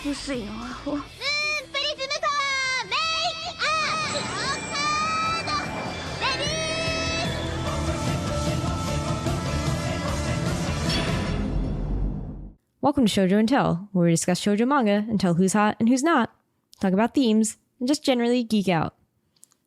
薄いのアホ。プリズムパワーメイクアップロッカードレディー。 Welcome to Shojo Tell, where we discuss shoujo manga and tell who's hot and who's not, talk about themes, and just generally geek out.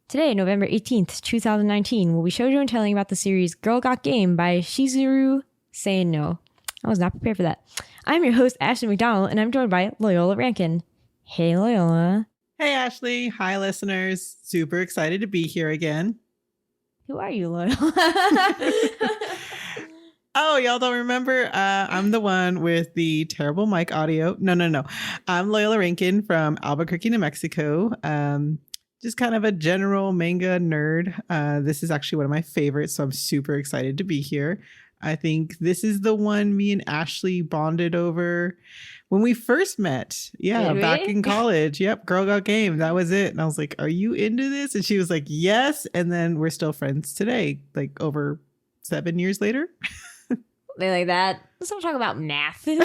Today, November 18th, 2019, we'll be shoujo telling about the series Girl Got Game by Shizuru Seino. I was not prepared for that. I'm your host, Ashley McDonald, and I'm joined by Loyola Rankin. Hey, Loyola. Hey, Ashley. Hi, listeners. Super excited to be here again. Who are you, Loyola? Oh, y'all don't remember? I'm the one with the terrible mic audio. No. I'm Loyola Rankin from Albuquerque, New Mexico. Just kind of a general manga nerd. This is actually one of my favorites, so I'm super excited to be here. I think this is the one me and Ashley bonded over when we first met. Yeah, back in college. Yep, Girl Got Game. That was it. And I was like, are you into this? And she was like, yes. And then we're still friends today, like over 7 years later. They like that. Let's not talk about math. That's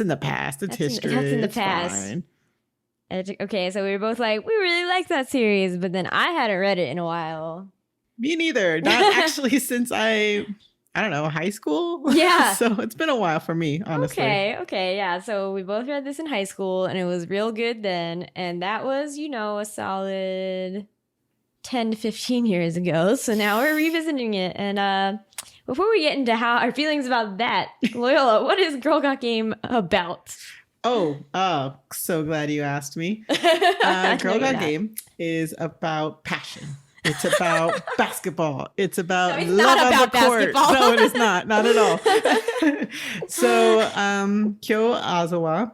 in the past. It's history. That's in the past. Fine. Okay, so we were both like, we really like that series, but then I hadn't read it in a while. Me neither. Not actually since I don't know, high school. Yeah. So it's been a while for me, honestly. Okay, yeah. So we both read this in high school, and it was real good then. And that was, a solid 10 to 15 years ago. So now we're revisiting it. And before we get into how our feelings about that, Loyola, what is Girl Got Game about? Oh, so glad you asked me. Girl Got Game is about passion. It's about basketball. It's about love on the court. Basketball. No, it is not. Not at all. So, Kyo Aizawa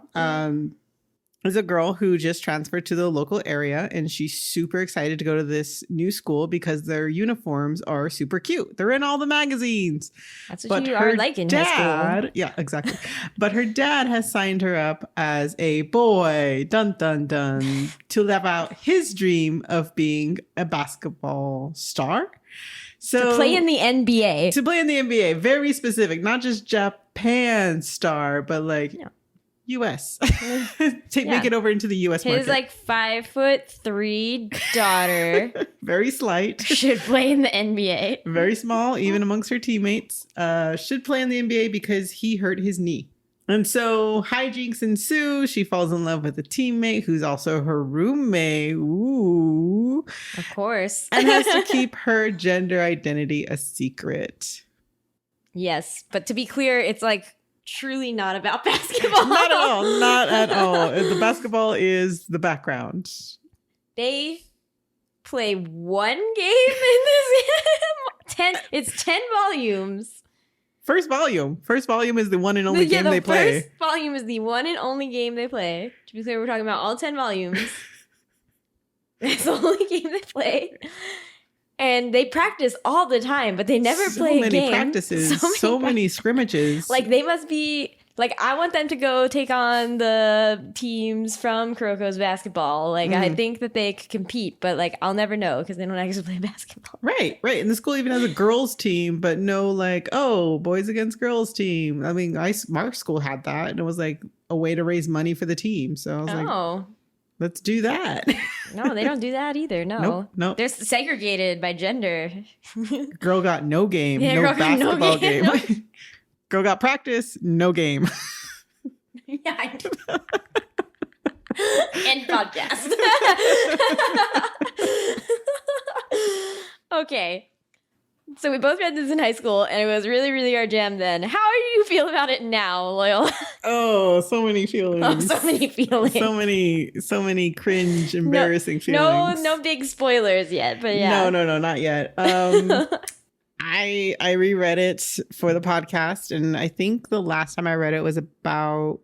is a girl who just transferred to the local area, and she's super excited to go to this new school because their uniforms are super cute. They're in all the magazines. That's what you are like in high school. Yeah, exactly. But her dad has signed her up as a boy, dun dun dun, to live out his dream of being a basketball star. So to play in the NBA. To play in the NBA. Very specific. Not just Japan star, but like... Yeah. U.S. Make it over into the U.S. market. His 5'3" daughter, very slight, should play in the NBA. Very small, even amongst her teammates. Should play in the NBA because he hurt his knee. And so hijinks ensue. She falls in love with a teammate who's also her roommate. Ooh, of course, and has to keep her gender identity a secret. Yes, but to be clear, it's truly not about basketball. Not at all. Not at all. The basketball is the background. They play one game in this. It's 10 volumes. First volume is the one and only game they play. The first volume is the one and only game they play. To be clear, we're talking about all 10 volumes. That's the only game they play. And they practice all the time, but they never play a game. So many practices, so many scrimmages. They must be... I want them to go take on the teams from Kuroko's basketball. I think that they could compete, but I''ll never know because they don't actually play basketball. Right. And the school even has a girls team, but no boys against girls team. I mean, our school had that, and it was a way to raise money for the team. So I was let's do that. No, they don't do that either. No. Nope. They're segregated by gender. Girl got no game. Yeah, no basketball game. No. Girl got practice, no game. Yeah, I know. End podcast. Okay. So we both read this in high school, and it was really, really our jam then. How do you feel about it now, Loyola? Oh, so many feelings. Oh, so many feelings. So many cringe, embarrassing feelings. No big spoilers yet, but yeah. No, not yet. I reread it for the podcast, and I think the last time I read it was about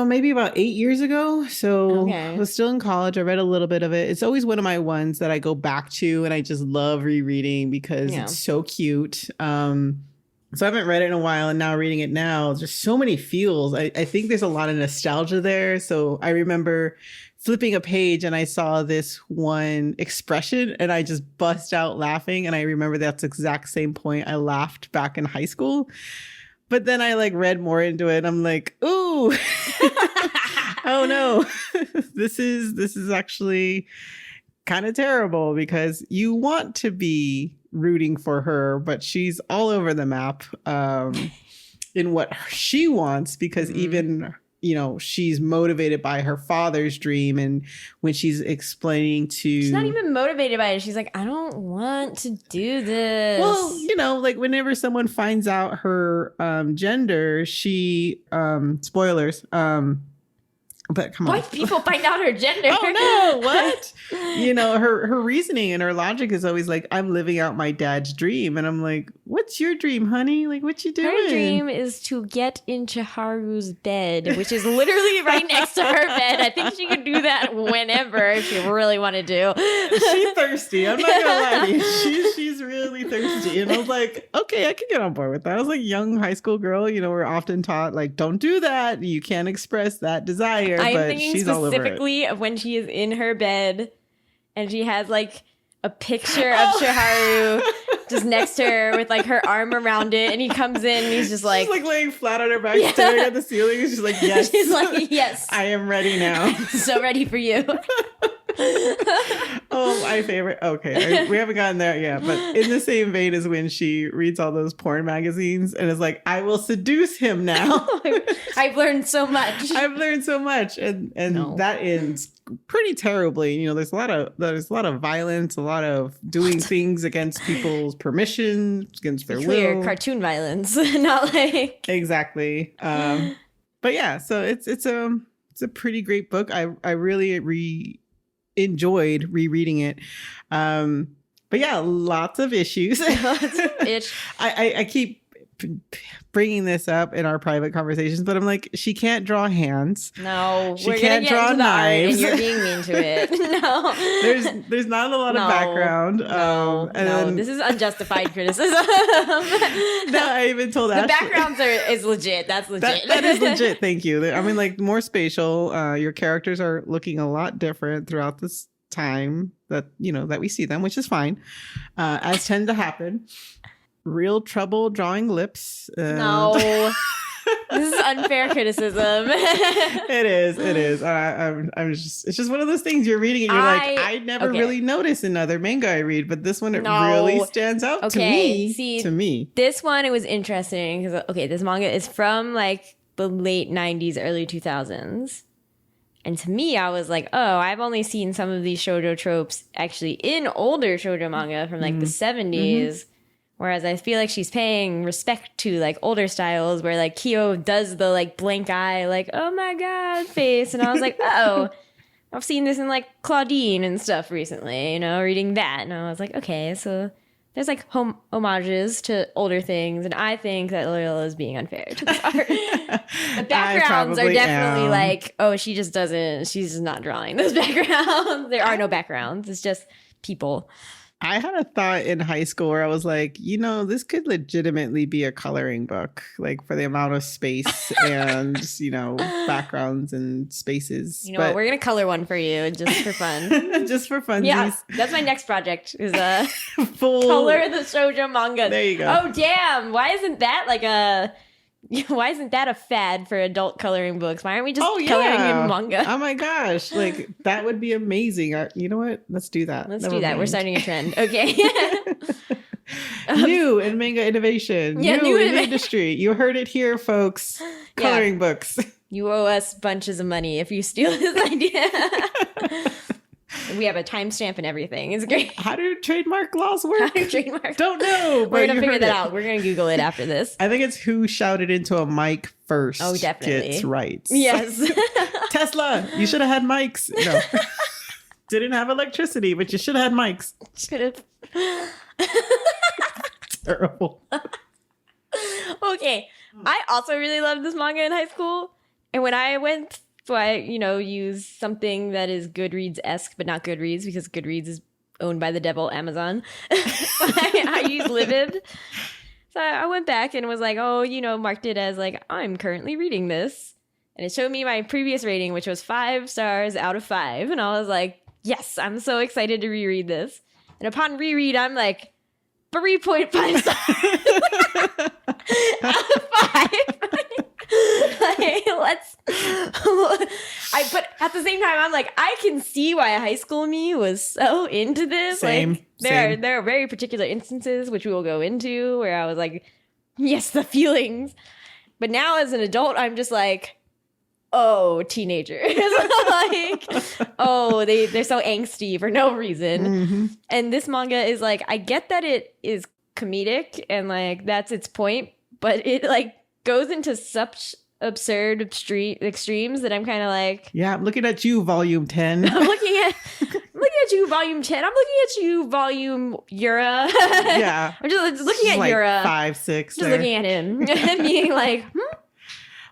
maybe about 8 years ago. So I was still in college. I read a little bit of it. It's always one of my ones that I go back to, and I just love rereading because it's so cute. So I haven't read it in a while, and now reading it now, just so many feels. I think there's a lot of nostalgia there. So I remember flipping a page and I saw this one expression and I just bust out laughing. And I remember that's the exact same point I laughed back in high school. But then I like read more into it. And I'm like, ooh, oh no, this is actually kind of terrible because you want to be rooting for her, but she's all over the map in what she wants because even she's motivated by her father's dream, and when she's explaining to she's not even motivated by it. She's like, I don't want to do this. Well, like whenever someone finds out her gender, she spoilers but come on. White people find out her gender. Oh no, what? Her reasoning and her logic is always like, I'm living out my dad's dream. And I'm like, what's your dream, honey? Like, what you doing? Her dream is to get into Haru's bed, which is literally right next to her bed. I think she could do that whenever if she really wanted to. She's thirsty. I'm not gonna lie to you. She's really thirsty. And I was like, okay, I can get on board with that. I was like, young high school girl, we're often taught like, don't do that. You can't express that desire. I'm but thinking she's all over it. specifically of when she is in her bed and she has like a picture of Shiharu just next to her with like her arm around it, and he comes in and he's just like, she's like laying flat on her back, staring at the ceiling. And she's like, yes. She's like, yes. I am ready now. So ready for you. Oh, my favorite. Okay, we haven't gotten there yet, but in the same vein as when she reads all those porn magazines and is like, I will seduce him now. I've learned so much. And no. That ends pretty terribly. There's a lot of violence, a lot of doing things against people's permission, against their will. Cartoon violence, not like exactly. But yeah, so it's a pretty great book. I really enjoyed rereading it. But yeah, lots of issues. I keep bringing this up in our private conversations, but I'm like, she can't draw hands. No, she can't draw knives. And you're being mean to it. No, there's not a lot of background. No, this is unjustified criticism. No, I even told the backgrounds is legit. That's legit. That is legit. Thank you. I mean, like more spatial. Your characters are looking a lot different throughout this time that we see them, which is fine, as tend to happen. Real trouble drawing lips. No, this is unfair criticism. It is. I'm just. It's just one of those things you're reading and you're like, I never really notice in other manga I read, but this one really stands out to me. See, to me, this one it was interesting because this manga is from like the late '90s, early 2000s. And to me, I was like, oh, I've only seen some of these shoujo tropes actually in older shoujo manga from like the 70s. Whereas I feel like she's paying respect to like older styles where like Kyo does the like blank eye, like, oh my God face. And I was like, oh, I've seen this in like Claudine and stuff recently, reading that. And I was like, okay, so there's like homages to older things. And I think that Loyola is being unfair to this art. The backgrounds are definitely like, oh, she's just not drawing those backgrounds. There are no backgrounds. It's just people. I had a thought in high school where I was like, this could legitimately be a coloring book, like for the amount of space and, backgrounds and spaces. What? We're going to color one for you just for fun. Just for fun. Yeah, that's my next project is full color the shoujo manga. There you go. Oh, damn. Why isn't that a fad for adult coloring books? Why aren't we just coloring in manga? Oh my gosh. Like that would be amazing. You know what? Let's do that. We're starting a trend. Okay. New in manga innovation. Yeah, new in the industry. You heard it here, folks. Coloring books. You owe us bunches of money if you steal this idea. We have a timestamp and everything. It's great. How do trademark laws work? Don't know. We're going to figure that out. We're going to Google it after this. I think it's who shouted into a mic first. Oh, definitely. Gets rights. Yes. Tesla, you should have had mics. No. Didn't have electricity, but you should have had mics. Should have. Terrible. Okay. I also really loved this manga in high school. And when I went... So I, use something that is Goodreads-esque, but not Goodreads because Goodreads is owned by the devil, Amazon. I use Livid. So I went back and was like, marked it as like, I'm currently reading this. And it showed me my previous rating, which was 5 stars out of 5. And I was like, yes, I'm so excited to reread this. And upon reread, I'm like, 3.5 stars out of 5. Like, but at the same time, I'm like, I can see why high school me was so into this. Same. Like, there are very particular instances which we will go into where I was like, yes, the feelings. But now as an adult, I'm just like, oh, teenagers. Like, oh, they're so angsty for no reason. Mm-hmm. And this manga is like, I get that it is comedic and like that's its point, but it like goes into such absurd extremes that I'm kind of like, yeah, I'm looking at you, volume 10. I'm looking at you, volume 10. I'm looking at you, volume Yura. Yeah. I'm just looking at like Yura. 5, 6. Just looking at him and being like,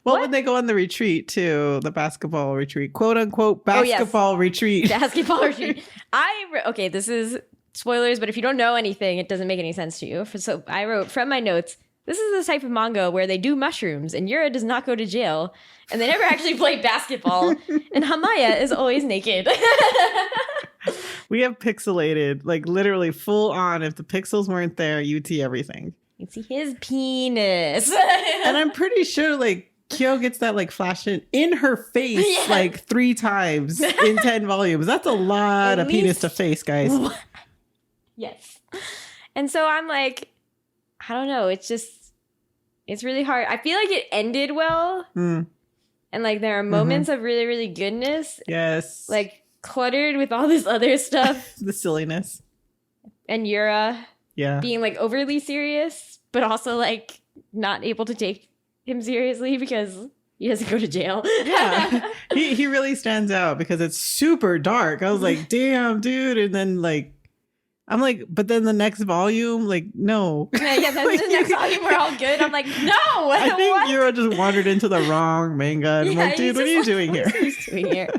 Well, what? when they go on the retreat too, the basketball retreat, quote unquote basketball retreat. Basketball retreat. Okay, this is spoilers, but if you don't know anything, it doesn't make any sense to you. So I wrote from my notes, this is the type of manga where they do mushrooms and Yura does not go to jail and they never actually play basketball and Hamaya is always naked. We have pixelated, like literally full on. If the pixels weren't there, you'd see everything. You'd see his penis. And I'm pretty sure like Kyo gets that like flashing in her face like 3 times in 10 volumes. That's a lot of penis to face, guys. Yes. And so I'm like, I don't know. It's really hard. I feel like it ended well. And like there are moments of really, really goodness. Yes. Like cluttered with all this other stuff. The silliness. And Yura Yeah. being like overly serious, but also like not able to take him seriously because he doesn't go to jail. Yeah. He really stands out because it's super dark. I was like, damn, dude. And then like, I'm like, but then the next volume, like, no. Yeah, then the next volume we're all good. I'm like, no. I think what? Yura just wandered into the wrong manga. And I'm like, dude, what are you doing here? What are you doing here?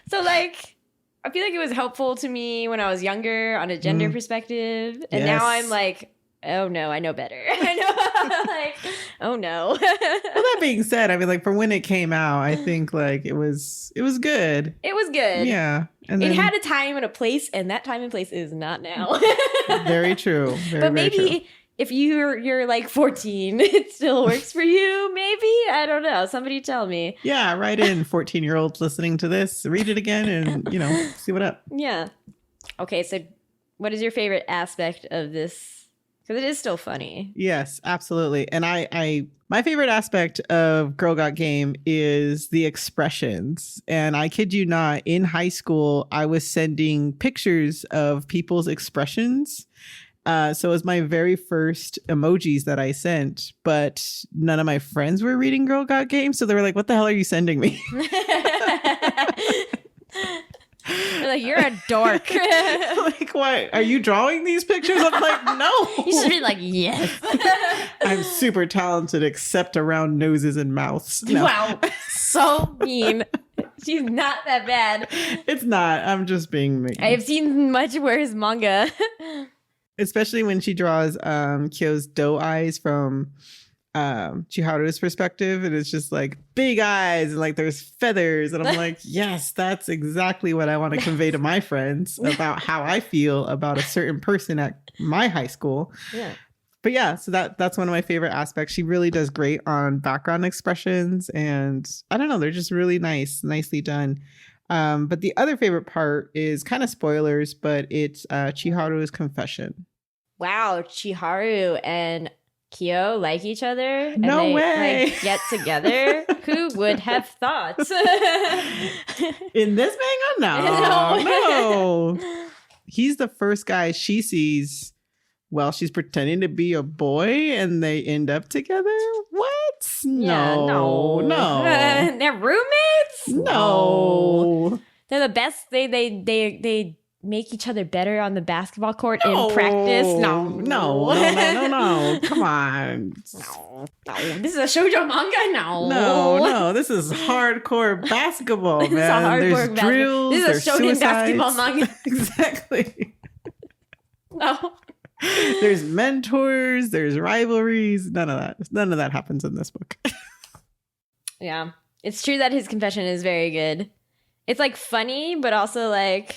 So like, I feel like it was helpful to me when I was younger on a gender perspective. And now I'm like, oh no, I know better. I know, like, oh no. Well, that being said, I mean, like for when it came out, I think like it was good. It was good. Yeah. And it then, had a time and a place, and that time and place is not now. very true. Very, but very maybe true. if you're like 14, it still works for you. Maybe, I don't know. Somebody tell me. Yeah, write in 14-year-olds listening to this. Read it again and, see what up. Yeah. Okay, so what is your favorite aspect of this? Because it is still funny. Yes, absolutely. And my favorite aspect of Girl Got Game is the expressions. And I kid you not, in high school, I was sending pictures of people's expressions. So it was my very first emojis that I sent, but none of my friends were reading Girl Got Game. So they were like, what the hell are you sending me? You're like, you're a dork. Like, what? Are you drawing these pictures? I'm like, no. You should be like, yes. I'm super talented, except around noses and mouths. No. Wow. So mean. She's not that bad. It's not. I'm just being mean. I have seen much worse manga. Especially when she draws Kyo's doe eyes from Chiharu's perspective, and it's just like big eyes and like there's feathers, and I'm like, yes, that's exactly what I want to convey to my friends about how I feel about a certain person at my high school. Yeah. But yeah, so that's one of my favorite aspects. She really does great on background expressions, and I don't know, they're just really nicely done. But the other favorite part is kind of spoilers, but it's Chiharu's confession. Wow, Chiharu and Kyo like each other? And No they, way. Like, get together? Who would have thought? In this manga? No. He's the first guy she sees while she's pretending to be a boy, and they end up together? What? Yeah, no. They're roommates? No. They're the best. They make each other better on the basketball court in practice. No. Come on. No. This is a shoujo manga? No. This is hardcore basketball, man. This is a hardcore There's basketball. drills. This is a there's shonen suicides. basketball manga. Exactly. No. There's mentors. There's rivalries. None of that happens in this book. Yeah. It's true that his confession is very good. It's like funny, but also like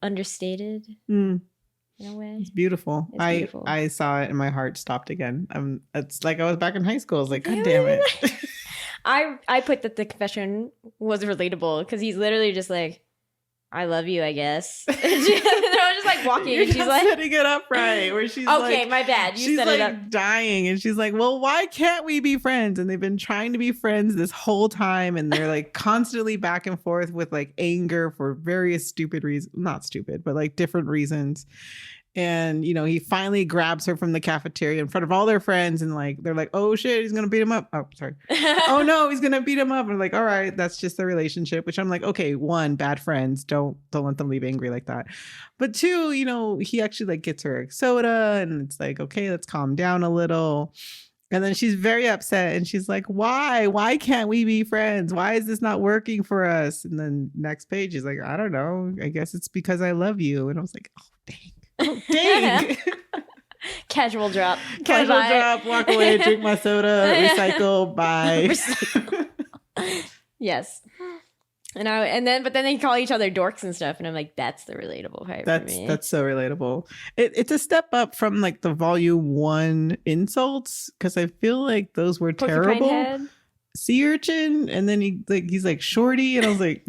understated. in a way. It's beautiful. It's beautiful. I saw it and my heart stopped again. It's like I was back in high school. I was like, God damn it. I put that the confession was relatable because he's literally just like, I love you, I guess. And they're just like walking. You're and she's not like, setting it up right. Where she's okay, like, my bad. You she's set like it up. dying, and she's like, well, why can't we be friends? And they've been trying to be friends this whole time, and they're like constantly back and forth with like anger for various stupid reasons. Not stupid, but like different reasons. And, you know, he finally grabs her from the cafeteria in front of all their friends. And like, they're like, oh shit, he's going to beat him up. Oh, sorry. Oh no, he's going to beat him up. And like, all right, that's just the relationship, which I'm like, okay, one, bad friends. Don't let them leave angry like that. But two, you know, he actually like gets her a soda and it's like, okay, let's calm down a little. And then she's very upset and she's like, why can't we be friends? Why is this not working for us? And then next page is like, I don't know. I guess it's because I love you. And I was like, oh, dang. Oh, dang. Casual drop. Casual drop, walk away, drink my soda, recycle, bye. Yes. But then they call each other dorks and stuff. And I'm like, that's the relatable part for me. That's so relatable. It's a step up from like the volume 1 insults because I feel like those were terrible. Sea urchin, and then he's like shorty, and I was like,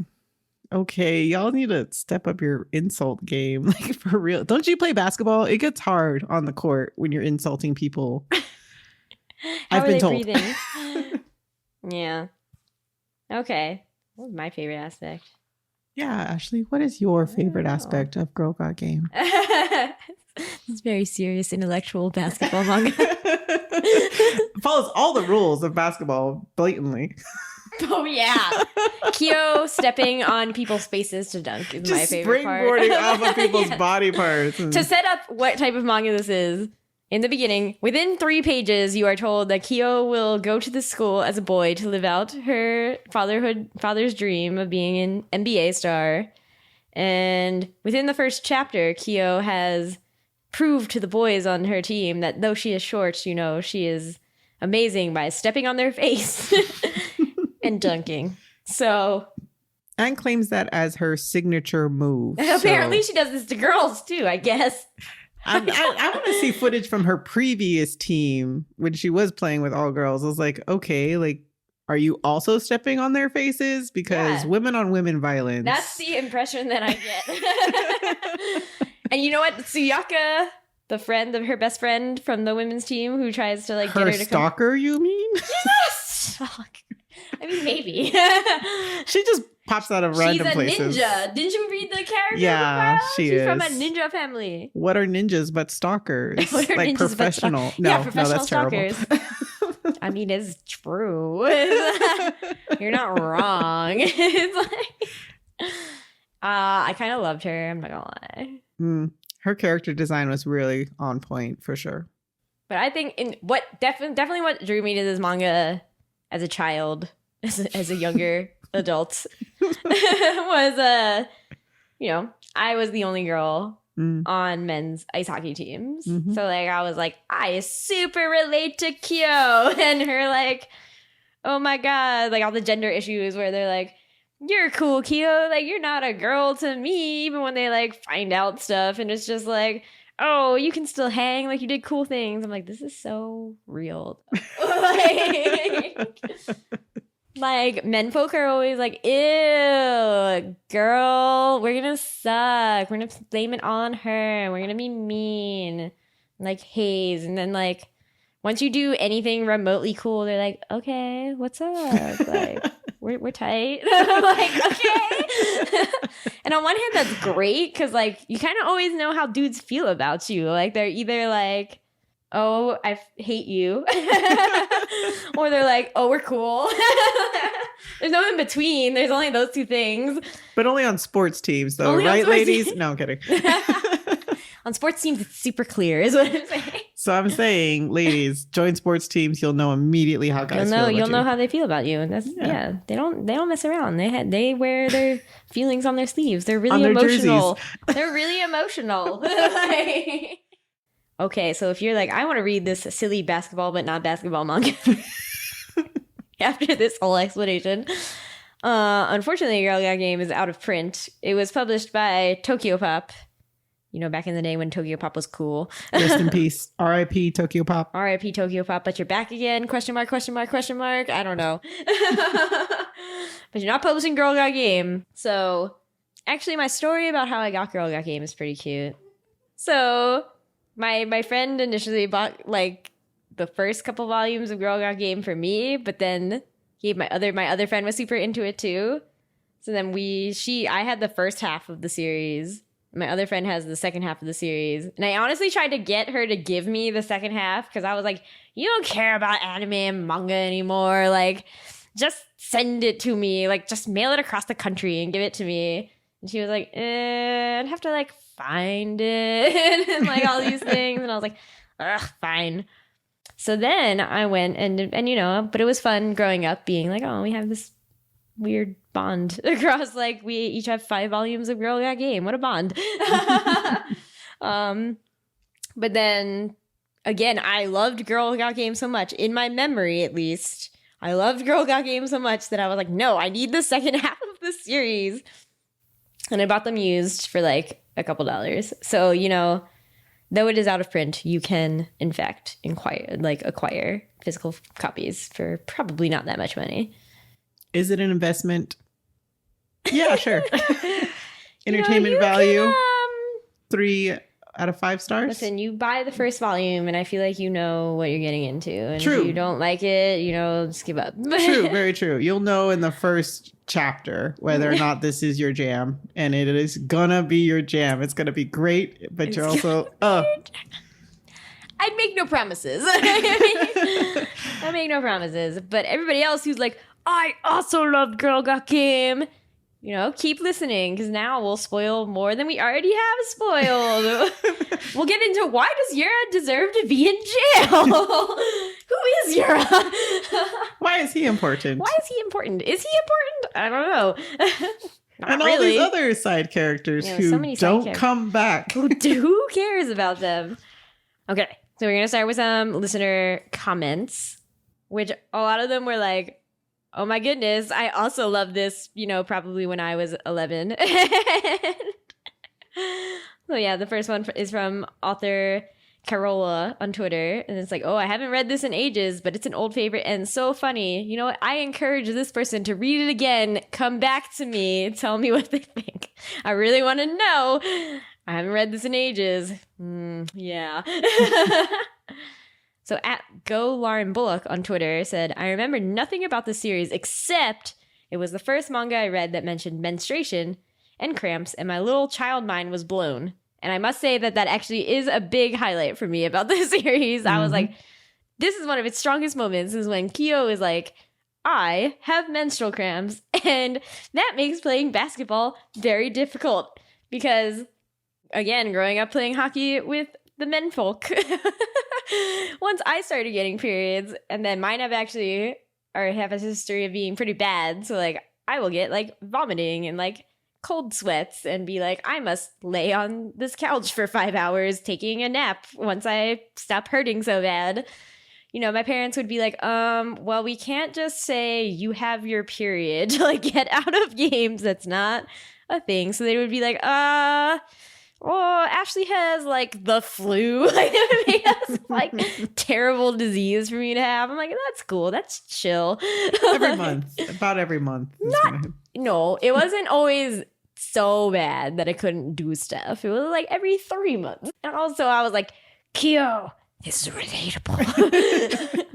okay, y'all need to step up your insult game, like for real. Don't you play basketball? It gets hard on the court when you're insulting people. I've been told. Yeah. Okay. What was my favorite aspect? Yeah, Ashley, what is your favorite aspect of Girl Got Game? It's very serious intellectual basketball manga. Follows all the rules of basketball blatantly. Oh yeah, Kyo stepping on people's faces to dunk is my favorite part. Springboarding off of people's body parts. To set up what type of manga this is, in the beginning, within 3 pages, you are told that Kyo will go to the school as a boy to live out her father's dream of being an NBA star. And within the first chapter, Kyo has proved to the boys on her team that though she is short, you know, she is amazing by stepping on their face. And dunking. So. And claims that as her signature move. Apparently she does this to girls too, I guess. I want to see footage from her previous team when she was playing with all girls. I was like, okay, like, are you also stepping on their faces? Because women on women violence. That's the impression that I get. And you know what? Tsuyaka, the friend of her best friend from the women's team who tries to like get her to stalker, you mean? Yes! I mean, maybe. She just pops out of random places. She's a ninja. Didn't you read the character? Yeah, she's from a ninja family. What are ninjas but stalkers? Like ninjas professional. Professional that's stalkers. Terrible. I mean, it's true. You're not wrong. It's like, I kind of loved her. I'm not gonna lie. Her character design was really on point for sure. But I think definitely what drew me to this manga as a child, as a younger adult, was I was the only girl on men's ice hockey teams. Mm-hmm. So like I was like, I super relate to Kyo, and her like, oh my god, like all the gender issues where they're like, you're cool, Kyo, like you're not a girl to me, even when they like find out stuff, and it's just like, oh, you can still hang, like you did cool things. I'm like, this is so real. Like menfolk are always like, ew, girl, we're gonna suck. We're gonna blame it on her. We're gonna be mean. Like haze. And then like once you do anything remotely cool, they're like, okay, what's up? Like we're tight. I'm like, okay. And on one hand, that's great because like you kind of always know how dudes feel about you. Like they're either like, oh, I hate you, or they're like, oh, we're cool. There's no in between. There's only those two things. But only on sports teams, though, right, ladies? Teams. No, I'm kidding. On sports teams, it's super clear, is what I'm saying. So I'm saying, ladies, join sports teams. You'll know immediately how guys feel about you. You'll know how they feel about you, and that's they don't mess around. They wear their feelings on their sleeves. They're really emotional. They're really emotional. Okay, so if you're like, I want to read this silly basketball but not basketball manga after this whole explanation, unfortunately, Girl Got Game is out of print. It was published by Tokyo Pop You know, back in the day when Tokyo Pop was cool. Rest in peace. R.I.P. Tokyo Pop. R.I.P. Tokyo Pop, but you're back again? Question mark, question mark, question mark. I don't know. But you're not publishing Girl Got Game. So actually, my story about how I got Girl Got Game is pretty cute. So my friend initially bought like the first couple volumes of Girl Got Game for me, but then my other friend was super into it too. So then I had the first half of the series. My other friend has the second half of the series. And I honestly tried to get her to give me the second half because I was like, you don't care about anime and manga anymore. Like, just send it to me. Like, just mail it across the country and give it to me. And she was like, I'd have to, like, find it and, like, all these things. And I was like, ugh, fine. So then I went and you know, but it was fun growing up being like, oh, we have this weird bond across, like, we each have 5 volumes of Girl Got Game. What a bond. But then again, I loved Girl Got Game so much, in my memory at least, I loved Girl Got Game so much that I was like, no, I need the second half of the series. And I bought them used for like a couple dollars. So, you know, though it is out of print, you can in fact acquire physical copies for probably not that much money. Is it an investment? Yeah, sure. Entertainment value. Can, 3 out of 5 stars. Listen, you buy the first volume, and I feel like you know what you're getting into. And True. If you don't like it, you know, just give up. True, very true. You'll know in the first chapter whether or not this is your jam, and it is gonna be your jam. It's gonna be great, but you're also I'd make no promises. I make no promises. But everybody else who's like, I also love Girl Got Game, you know, keep listening, because now we'll spoil more than we already have spoiled. We'll get into why does Yura deserve to be in jail? Who is Yura? Why is he important? Why is he important? Is he important? I don't know. Not and really. all these other side characters who don't come back. Who cares about them? Okay, so we're going to start with some listener comments, which a lot of them were like, oh my goodness, I also love this, you know, probably when I was 11. So yeah, the first one is from author Carola on Twitter. And it's like, oh, I haven't read this in ages, but it's an old favorite and so funny. You know what? I encourage this person to read it again. Come back to me. Tell me what they think. I really want to know. I haven't read this in ages. Yeah. So at Go Lauren Bullock on Twitter said, I remember nothing about the series except it was the first manga I read that mentioned menstruation and cramps, and my little child mind was blown. And I must say that actually is a big highlight for me about this series. I was like, this is one of its strongest moments, is when Kyo is like, I have menstrual cramps. And that makes playing basketball very difficult because, again, growing up playing hockey with the men folk, once I started getting periods, and then mine have a history of being pretty bad. So, like, I will get, like, vomiting and, like, cold sweats and be like, I must lay on this couch for 5 hours taking a nap once I stop hurting so bad. You know, my parents would be like, well, we can't just say you have your period to, like, get out of games. That's not a thing. So they would be like, well, Ashley has, like, the flu. Like, it was, like, terrible disease for me to have. I'm like, that's cool. That's chill. Every month. About every month. No, it wasn't always so bad that I couldn't do stuff. It was, like, every 3 months. And also, I was like, Kyo, this is relatable.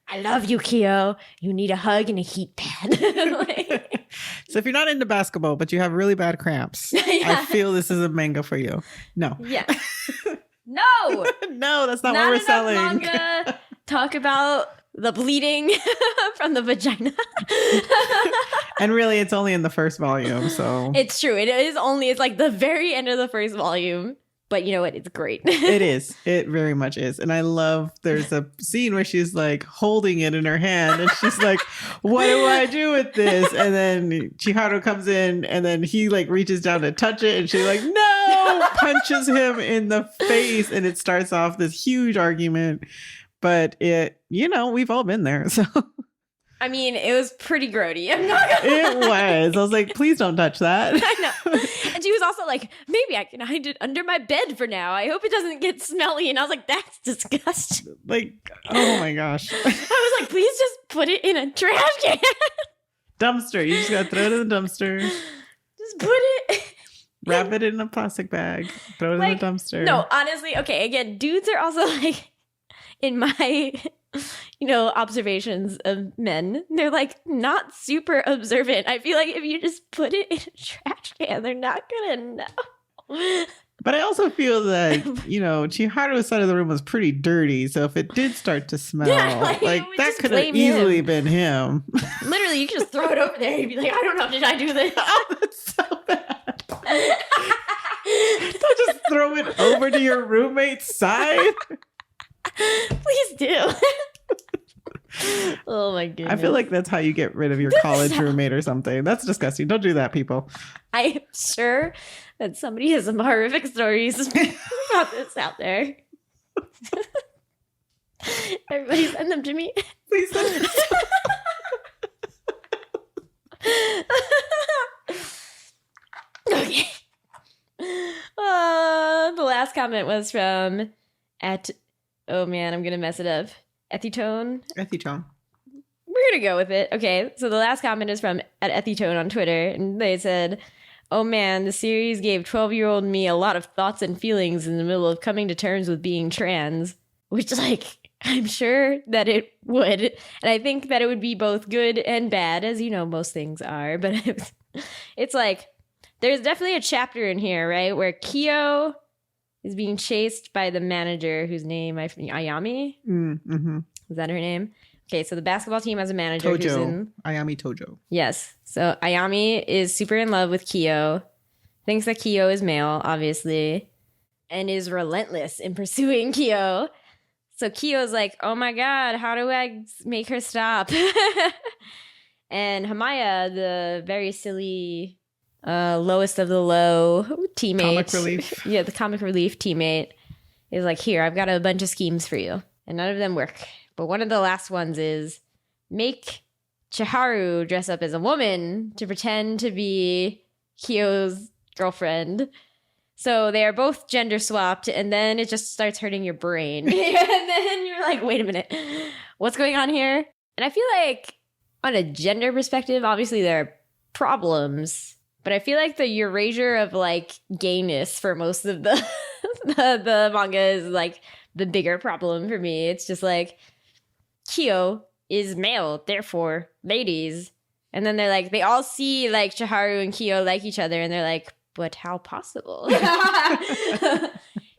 I love you, Kyo. You need a hug and a heat pad. Like, so if you're not into basketball, but you have really bad cramps, yeah. I feel this is a manga for you. No. Yeah. No. No, that's not what we're selling. Manga talk about the bleeding from the vagina. And really, it's only in the first volume, so. It's true. It's like the very end of the first volume. But you know what? It's great. It is. It very much is. And I love, there's a scene where she's like holding it in her hand and she's like, what do I do with this? And then Chiharu comes in and then he like reaches down to touch it and she's like, no, punches him in the face. And it starts off this huge argument. But it, you know, we've all been there. So I mean, it was pretty grody. I'm not gonna It lie. was. I was like, please don't touch that. I know. And she was also like, maybe I can hide it under my bed for now. I hope it doesn't get smelly. And I was like, that's disgusting. Like, oh my gosh. I was like, please just put it in a trash can. Dumpster. You just gotta throw it in the dumpster. Just put it. Wrap it in a plastic bag. Throw it in the dumpster. No, honestly, okay, again, dudes are also like, in my, observations of men, they're like not super observant. I feel like if you just put it in a trash can, they're not gonna know. But I also feel that, Chiharu's side of the room was pretty dirty. So if it did start to smell, Yeah, like we that just could have blame easily him. been him. Literally, you can just throw it over there and be like, I don't know, did I do this? Oh, that's so bad. Don't just throw it over to your roommate's side. Please do. Oh my goodness. I feel like that's how you get rid of your college roommate or something. That's disgusting. Don't do that, people. I'm sure that somebody has some horrific stories about this out there. Everybody send them to me. Please don't. Okay. The last comment was from oh man, I'm gonna mess it up. Ethitone. Ethitone. We're gonna go with it. Okay, so the last comment is from @Ethitone on Twitter, and they said, "Oh man, the series gave 12-year-old me a lot of thoughts and feelings in the middle of coming to terms with being trans," which, like, I'm sure that it would, and I think that it would be both good and bad, as most things are. But it's like there's definitely a chapter in here, right, where Kyo is being chased by the manager, whose name Ayami. Mm-hmm. Is that her name? Okay, so the basketball team has a manager who's Tojo. Ayami Tojo. Yes. So Ayami is super in love with Kyo, thinks that Kyo is male, obviously, and is relentless in pursuing Kyo. So Kyo's like, oh my god, how do I make her stop? And Hamaya, the very silly, lowest of the low teammate. Comic relief. Yeah, the comic relief teammate is like, here, I've got a bunch of schemes for you. And none of them work. But one of the last ones is make Chiharu dress up as a woman to pretend to be Kyo's girlfriend. So they are both gender swapped, and then it just starts hurting your brain. And then you're like, wait a minute, what's going on here? And I feel like on a gender perspective, obviously there are problems, but I feel like the erasure of like gayness for most of the the manga is like the bigger problem for me. It's just like Kyo is male, therefore ladies. And then they're like, they all see like Chiharu and Kyo like each other, and they're like, but how possible?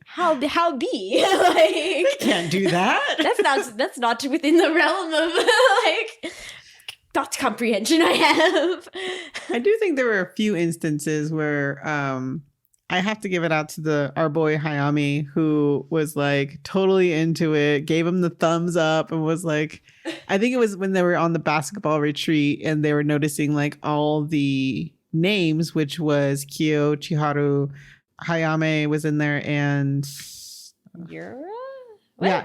how be? Like, Can't do that. That's not within the realm of like thought comprehension I have. I do think there were a few instances where I have to give it out to our boy Hayami, who was like totally into it, gave him the thumbs up, and was like, I think it was when they were on the basketball retreat and they were noticing like all the names, which was Kyo, Chiharu, Hayame was in there, and Yura? Yeah,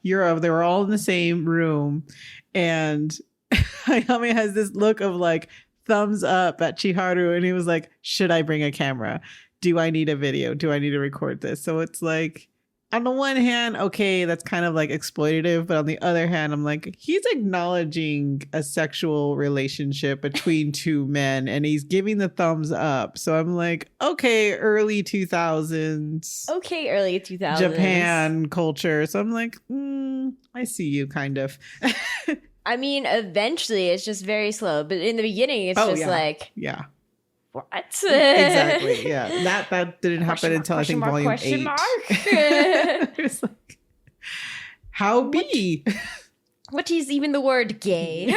Yura. They were all in the same room, and Hayame has this look of like thumbs up at Chiharu, and he was like, should I bring a camera? Do I need a video? Do I need to record this? So it's like, on the one hand, okay, that's kind of like exploitative, but on the other hand, I'm like, he's acknowledging a sexual relationship between two men, and he's giving the thumbs up. So I'm like, okay, early 2000s. Okay, early 2000s. Japan culture. So I'm like, I see you kind of. I mean, eventually it's just very slow, but in the beginning it's just like, yeah. What? Exactly. Yeah. That didn't happen until I think volume 8. It was like, how be? What is even the word gay?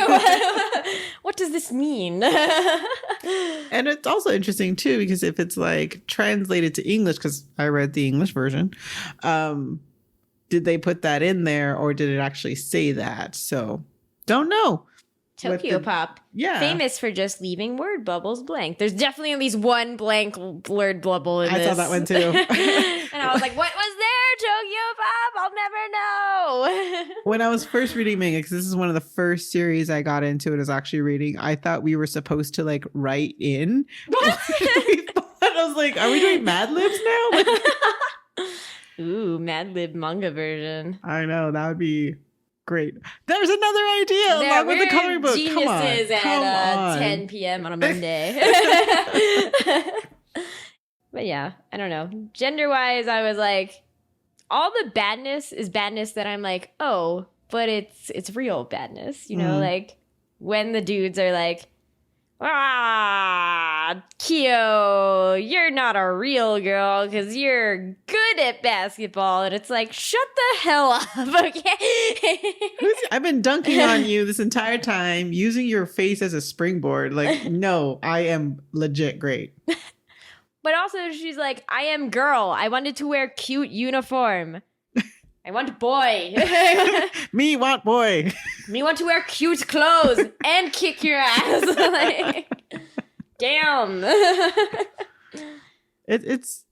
What does this mean? And it's also interesting too, because if it's like translated to English, because I read the English version, did they put that in there or did it actually say that? So don't know. Tokyo Pop. Yeah. Famous for just leaving word bubbles blank. There's definitely at least one blank word bubble in this. I saw that one too. And I was like, what was there, Tokyo Pop? I'll never know. no. When I was first reading manga, because this is one of the first series I got into and is actually reading, I thought we were supposed to like write in. I was like, are we doing Mad Libs now? Ooh, Mad Lib manga version. I know, that would be great. There's another idea There, along with the coloring book. Come on. Geniuses Come at on. 10 p.m. on a Monday. But yeah, I don't know. Gender-wise, I was like, all the badness is badness that I'm like, oh, but it's real badness. You know, like when the dudes are like, Kyo, you're not a real girl because you're good at basketball. And it's like, shut the hell up, okay? I've been dunking on you this entire time, using your face as a springboard. Like, no, I am legit great. But also, she's like, I am girl. I wanted to wear cute uniform. I want boy. Me want boy. Me want to wear cute clothes and kick your ass. Like, damn. It's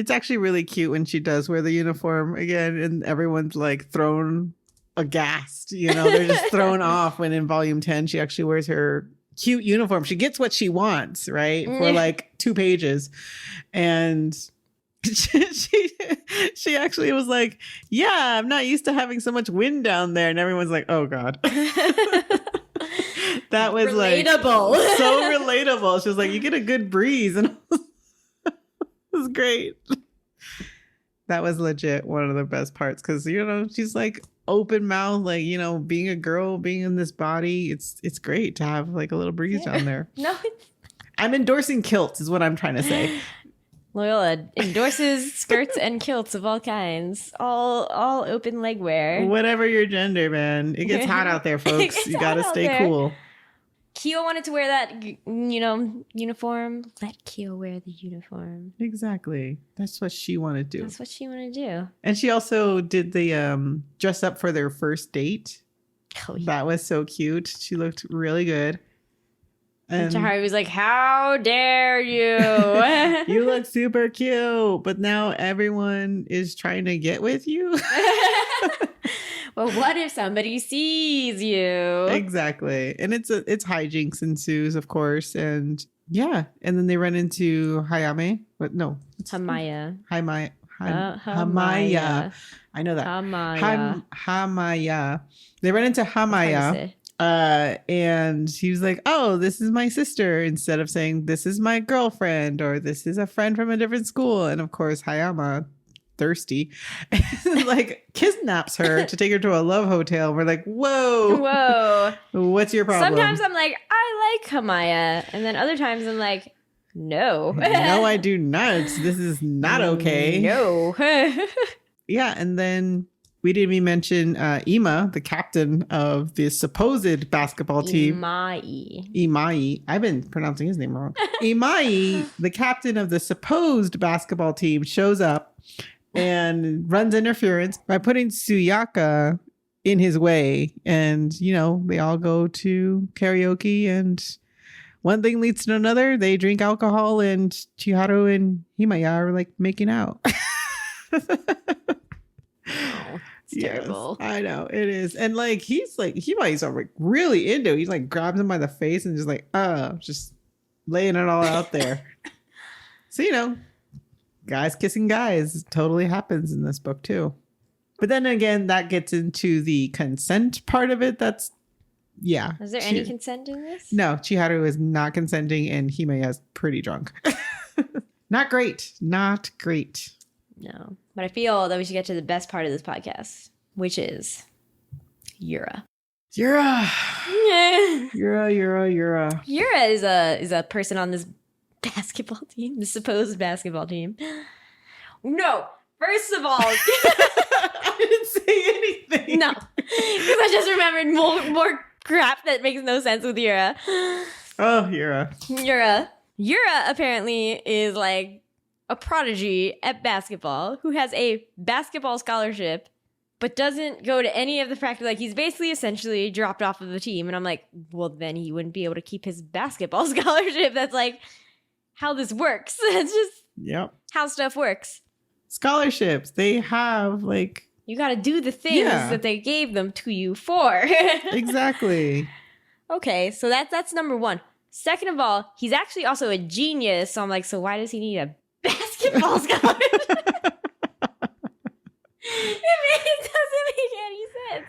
actually really cute when she does wear the uniform again, and everyone's like thrown aghast. You know, they're just thrown off when in volume 10 she actually wears her cute uniform. She gets what she wants, right? For like 2 pages. And she actually was like, yeah, I'm not used to having so much wind down there. And everyone's like, oh God. That was relatable. Like so relatable. She was like, you get a good breeze. And it was great. That was legit one of the best parts. Cause you know, she's like open mouth, like, you know, being a girl, being in this body. It's great to have like a little breeze down there. No, I'm endorsing kilts is what I'm trying to say. Loyola endorses skirts and kilts of all kinds, all open leg wear. Whatever your gender, man. It gets hot out there, folks. You gotta stay cool. Kyo wanted to wear that, you know, uniform. Let Kyo wear the uniform. Exactly. That's what she wanted to do. That's what she wanted to do. And she also did the dress up for their first date. Oh, yeah. That was so cute. She looked really good. And Tahari was like, how dare you? You look super cute, but now everyone is trying to get with you. Well, what if somebody sees you? Exactly. And it's hijinks ensues, of course. And yeah. And then they run into Hayame. But no. Hamaya. Hamaya. Hamaya. I know that. Hamaya. Hamaya. They run into Hamaya. And he was like, oh, this is my sister, instead of saying this is my girlfriend or this is a friend from a different school. And of course, Hayama, thirsty, like kidnaps her to take her to a love hotel. We're like, whoa, what's your problem? Sometimes I'm like, I like Hamaya, and then other times I'm like, no, no, I do not. This is not okay. No. Yeah, and then we didn't even mention Ima, the captain of the supposed basketball team. Imai. I've been pronouncing his name wrong. Imai, the captain of the supposed basketball team, shows up and runs interference by putting Suyaka in his way. And, you know, they all go to karaoke and one thing leads to another. They drink alcohol and Chiharu and Himaya are like making out. It's terrible. I know it is. And like he's like Himaya's like really into it. He's like grabs him by the face and just like just laying it all out there. So, you know, guys kissing guys totally happens in this book too. But then again, that gets into the consent part of it. That's Is there any consent in this? No, Chiharu is not consenting and Himaya is pretty drunk. Not great. No. But I feel that we should get to the best part of this podcast, which is Yura. Yura Yura is a person on this basketball team, the supposed basketball team. No, first of all, I didn't say anything. No, because I just remembered more crap that makes no sense with Yura. Oh, Yura. Yura apparently is like a prodigy at basketball who has a basketball scholarship but doesn't go to any of the practice. Like, he's basically essentially dropped off of the team. And I'm like, well, then he wouldn't be able to keep his basketball scholarship. That's like how this works. It's just how stuff works. Scholarships. They have like You got to do the things that they gave them to you for. Exactly. Okay, so that's number one. Second of all, he's actually also a genius. So I'm like, so why does he need a basketball scholarship? It doesn't make any sense.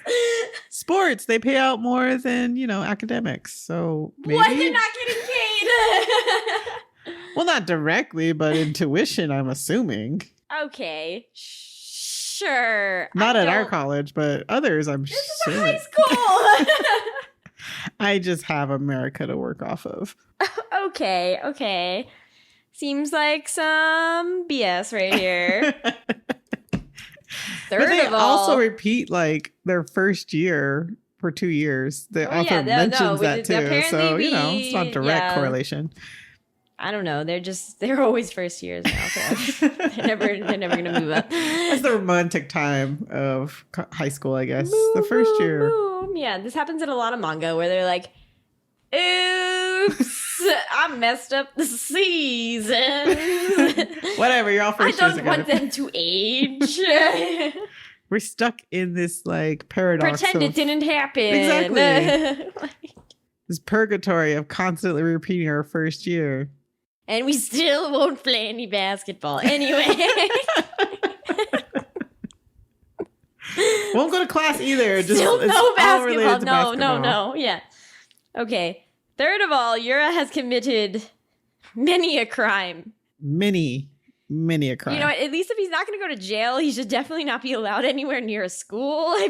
Sports, they pay out more than, academics. So maybe. What? They're not getting paid. Well, not directly, but in tuition, I'm assuming. Okay. Sure. Not at our college, but others, I'm sure. This is a high school. I just have America to work off of. Okay. Seems like some BS right here. But they also repeat like their first year for 2 years. The author mentions that too. So, it's not direct correlation. I don't know. They're always first years now. So they're never gonna move up. That's the romantic time of high school, I guess. The first year. Boom. Yeah, this happens in a lot of manga where they're like, oops, I messed up the season. Whatever, you're all first years I don't want them to age. We're stuck in this like paradox. Pretend it didn't happen. Exactly. This purgatory of constantly repeating our first year. And we still won't play any basketball. Anyway. Won't go to class either. Just still no basketball. No. Yeah. Okay. Third of all, Yura has committed many a crime. Many a crime. You know what? At least if he's not going to go to jail, he should definitely not be allowed anywhere near a school, I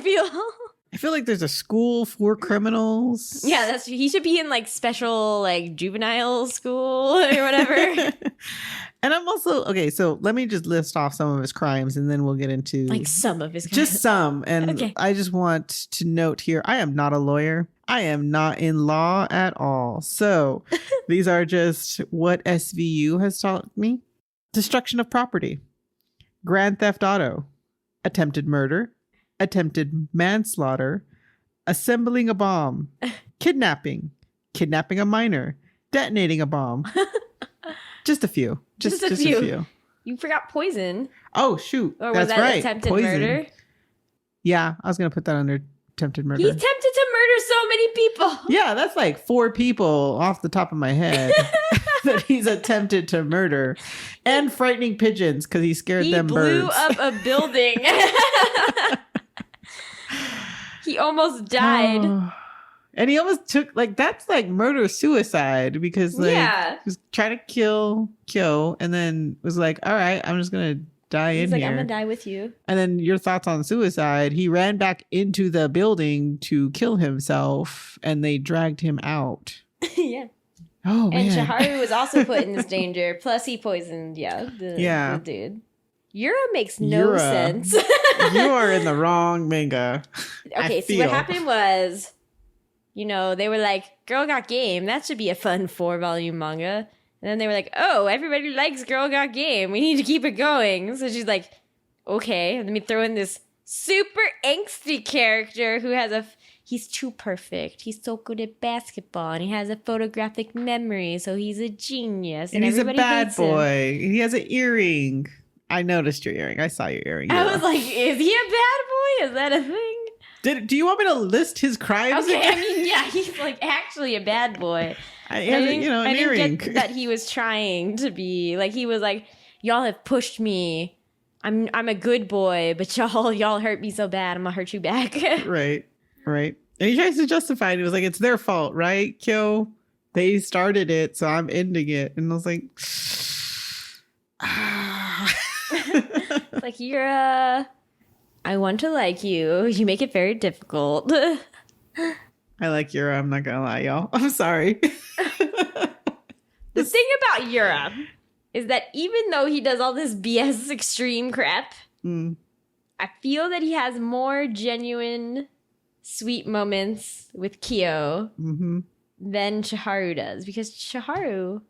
feel like there's a school for criminals. Yeah, he should be in like special like juvenile school or whatever. And I'm also, okay, so let me just list off some of his crimes and then we'll get into like some of his crimes. Just some. And okay. I just want to note here, I am not a lawyer. I am not in law at all. So these are just what SVU has taught me. Destruction of property, grand theft auto, attempted murder, attempted manslaughter, assembling a bomb, kidnapping a minor, detonating a bomb. Just a few. Just a few. You forgot poison. Oh, shoot. Or was that right. Attempted poison. Murder? Yeah, I was going to put that under attempted murder. He attempted to murder so many people. Yeah, that's like 4 people off the top of my head that he's attempted to murder. And frightening pigeons because he scared them birds. He blew up a building. He almost died. And he almost took, that's like murder-suicide because, he was trying to kill Kyo and then was like, all right, I'm just going to die in here. I'm going to die with you. And then your thoughts on suicide. He ran back into the building to kill himself and they dragged him out. Yeah. Oh, man. And Chiharu was also put in this danger. Plus he poisoned, the dude. Yura makes no sense. You are in the wrong manga. Okay, so what happened was, they were like, Girl Got Game, that should be a fun 4-volume manga. And then they were like, oh, everybody likes Girl Got Game. We need to keep it going. So she's like, okay, let me throw in this super angsty character who has he's too perfect. He's so good at basketball and he has a photographic memory. So he's a genius. And he's a bad boy. Him. He has an earring. I noticed your earring. I saw your earring. I was like, is he a bad boy? Is that a thing? Do you want me to list his crimes? Okay, again? I mean, yeah, he's like actually a bad boy. I didn't get that he was trying to be like, he was like, y'all have pushed me. I'm a good boy, but y'all hurt me so bad. I'm gonna hurt you back. Right. And he tries to justify it. He was like, it's their fault, right, Kyo? They started it, so I'm ending it. And I was like, it's like, Yura, I want to like you. You make it very difficult. I like Yura. I'm not gonna lie, y'all. I'm sorry. The thing about Yura is that even though he does all this BS extreme crap, I feel that he has more genuine, sweet moments with Kyo than Chiharu does. Because Chiharu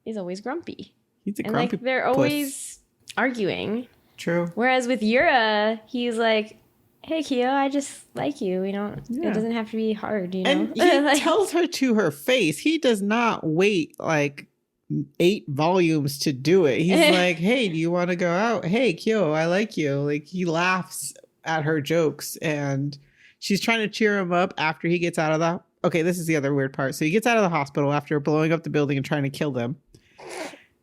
is always grumpy. He's a grumpy they're always arguing. True. Whereas with Yura, he's like, hey, Kyo, I just like you. It doesn't have to be hard, And he tells her to her face. He does not wait 8 volumes to do it. He's like, hey, do you want to go out? Hey, Kyo, I like you. Like, he laughs at her jokes, and she's trying to cheer him up after he gets out of the... Okay, this is the other weird part. So he gets out of the hospital after blowing up the building and trying to kill them.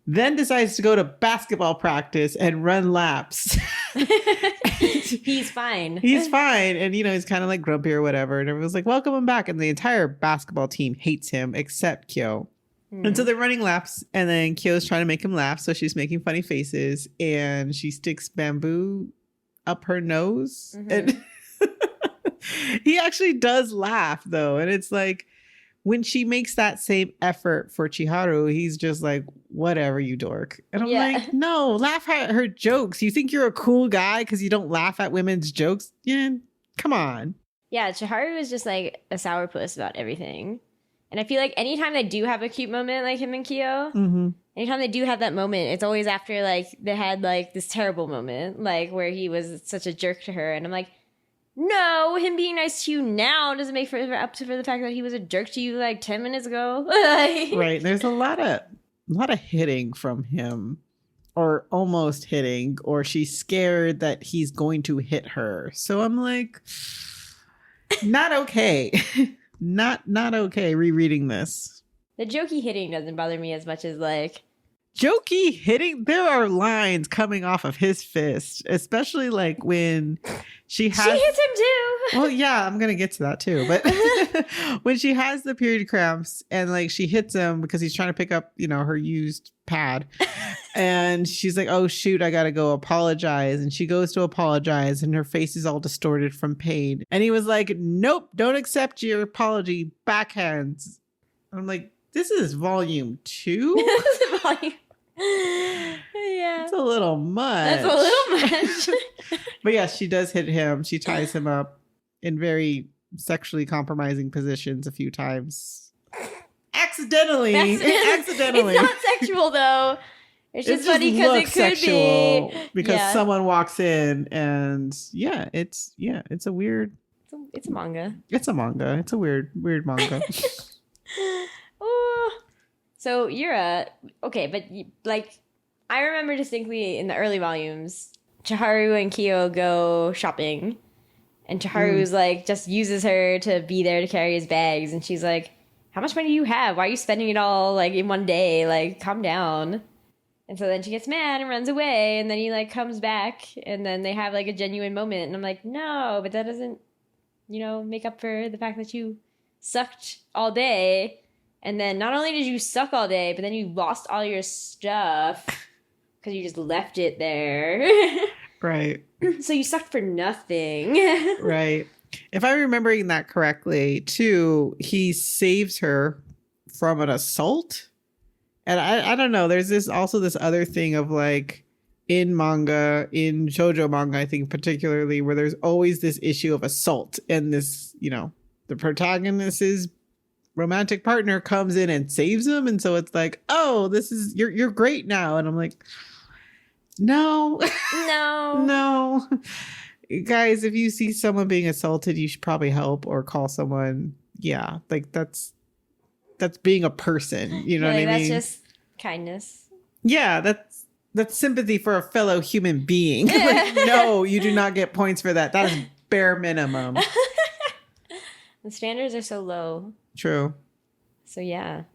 Then decides to go to basketball practice and run laps. He's fine. He's fine. And, he's kind of like grumpy or whatever. And everyone's like, welcome him back. And the entire basketball team hates him except Kyo. And so they're running laps. And then Kyo's trying to make him laugh. So she's making funny faces. And she sticks bamboo up her nose. And he actually does laugh, though. And it's like, when she makes that same effort for Chiharu, he's just like, whatever, you dork. And I'm like, no, laugh at her jokes. You think you're a cool guy because you don't laugh at women's jokes? Yeah, come on. Yeah, Chiharu is just like a sourpuss about everything. And I feel like anytime they do have a cute moment like him and Kyo, anytime they do have that moment, it's always after like they had like this terrible moment, like where he was such a jerk to her. And I'm like, no, him being nice to you now doesn't make up for the fact that he was a jerk to you like 10 minutes ago. Right. There's a lot of hitting from him, or almost hitting, or she's scared that he's going to hit her. So I'm like, not okay. not okay rereading this. The jokey hitting doesn't bother me as much as like... Jokey hitting, there are lines coming off of his fist, especially like when she hits him too. Well, yeah, I'm gonna get to that too. But when she has the period cramps and like she hits him because he's trying to pick up, her used pad, and she's like, "Oh shoot, I gotta go apologize." And she goes to apologize, and her face is all distorted from pain. And he was like, "Nope, don't accept your apology. Backhands." I'm like, this is volume 2. Yeah, it's a little much. That's a little much. But yeah, she does hit him. She ties him up in very sexually compromising positions a few times. Accidentally. Accidentally. It's not sexual though. It's just funny because it could be because someone walks in and it's a weird. It's a manga. It's a manga. It's a weird manga. Oh. So Yura, okay, but like I remember distinctly in the early volumes, Chiharu and Kyo go shopping, and Chiharu's like just uses her to be there to carry his bags, and she's like, "How much money do you have? Why are you spending it all like in one day? Like, calm down." And so then she gets mad and runs away, and then he like comes back, and then they have like a genuine moment, and I'm like, no, but that doesn't, make up for the fact that you sucked all day. And then not only did you suck all day, but then you lost all your stuff because you just left it there. Right. So you sucked for nothing. Right. If I'm remembering that correctly, too, he saves her from an assault. And I don't know. There's this other thing of like in manga, in shoujo manga, I think particularly, where there's always this issue of assault. And this, the protagonist's romantic partner comes in and saves him, and so it's like, oh, this is you're great now. And I'm like, no guys, if you see someone being assaulted, you should probably help or call someone. Yeah, like that's being a person, you know what I mean? That's just kindness. Yeah, that's sympathy for a fellow human being. Like, no, you do not get points for that. That is bare minimum. The standards are so low. True. So yeah,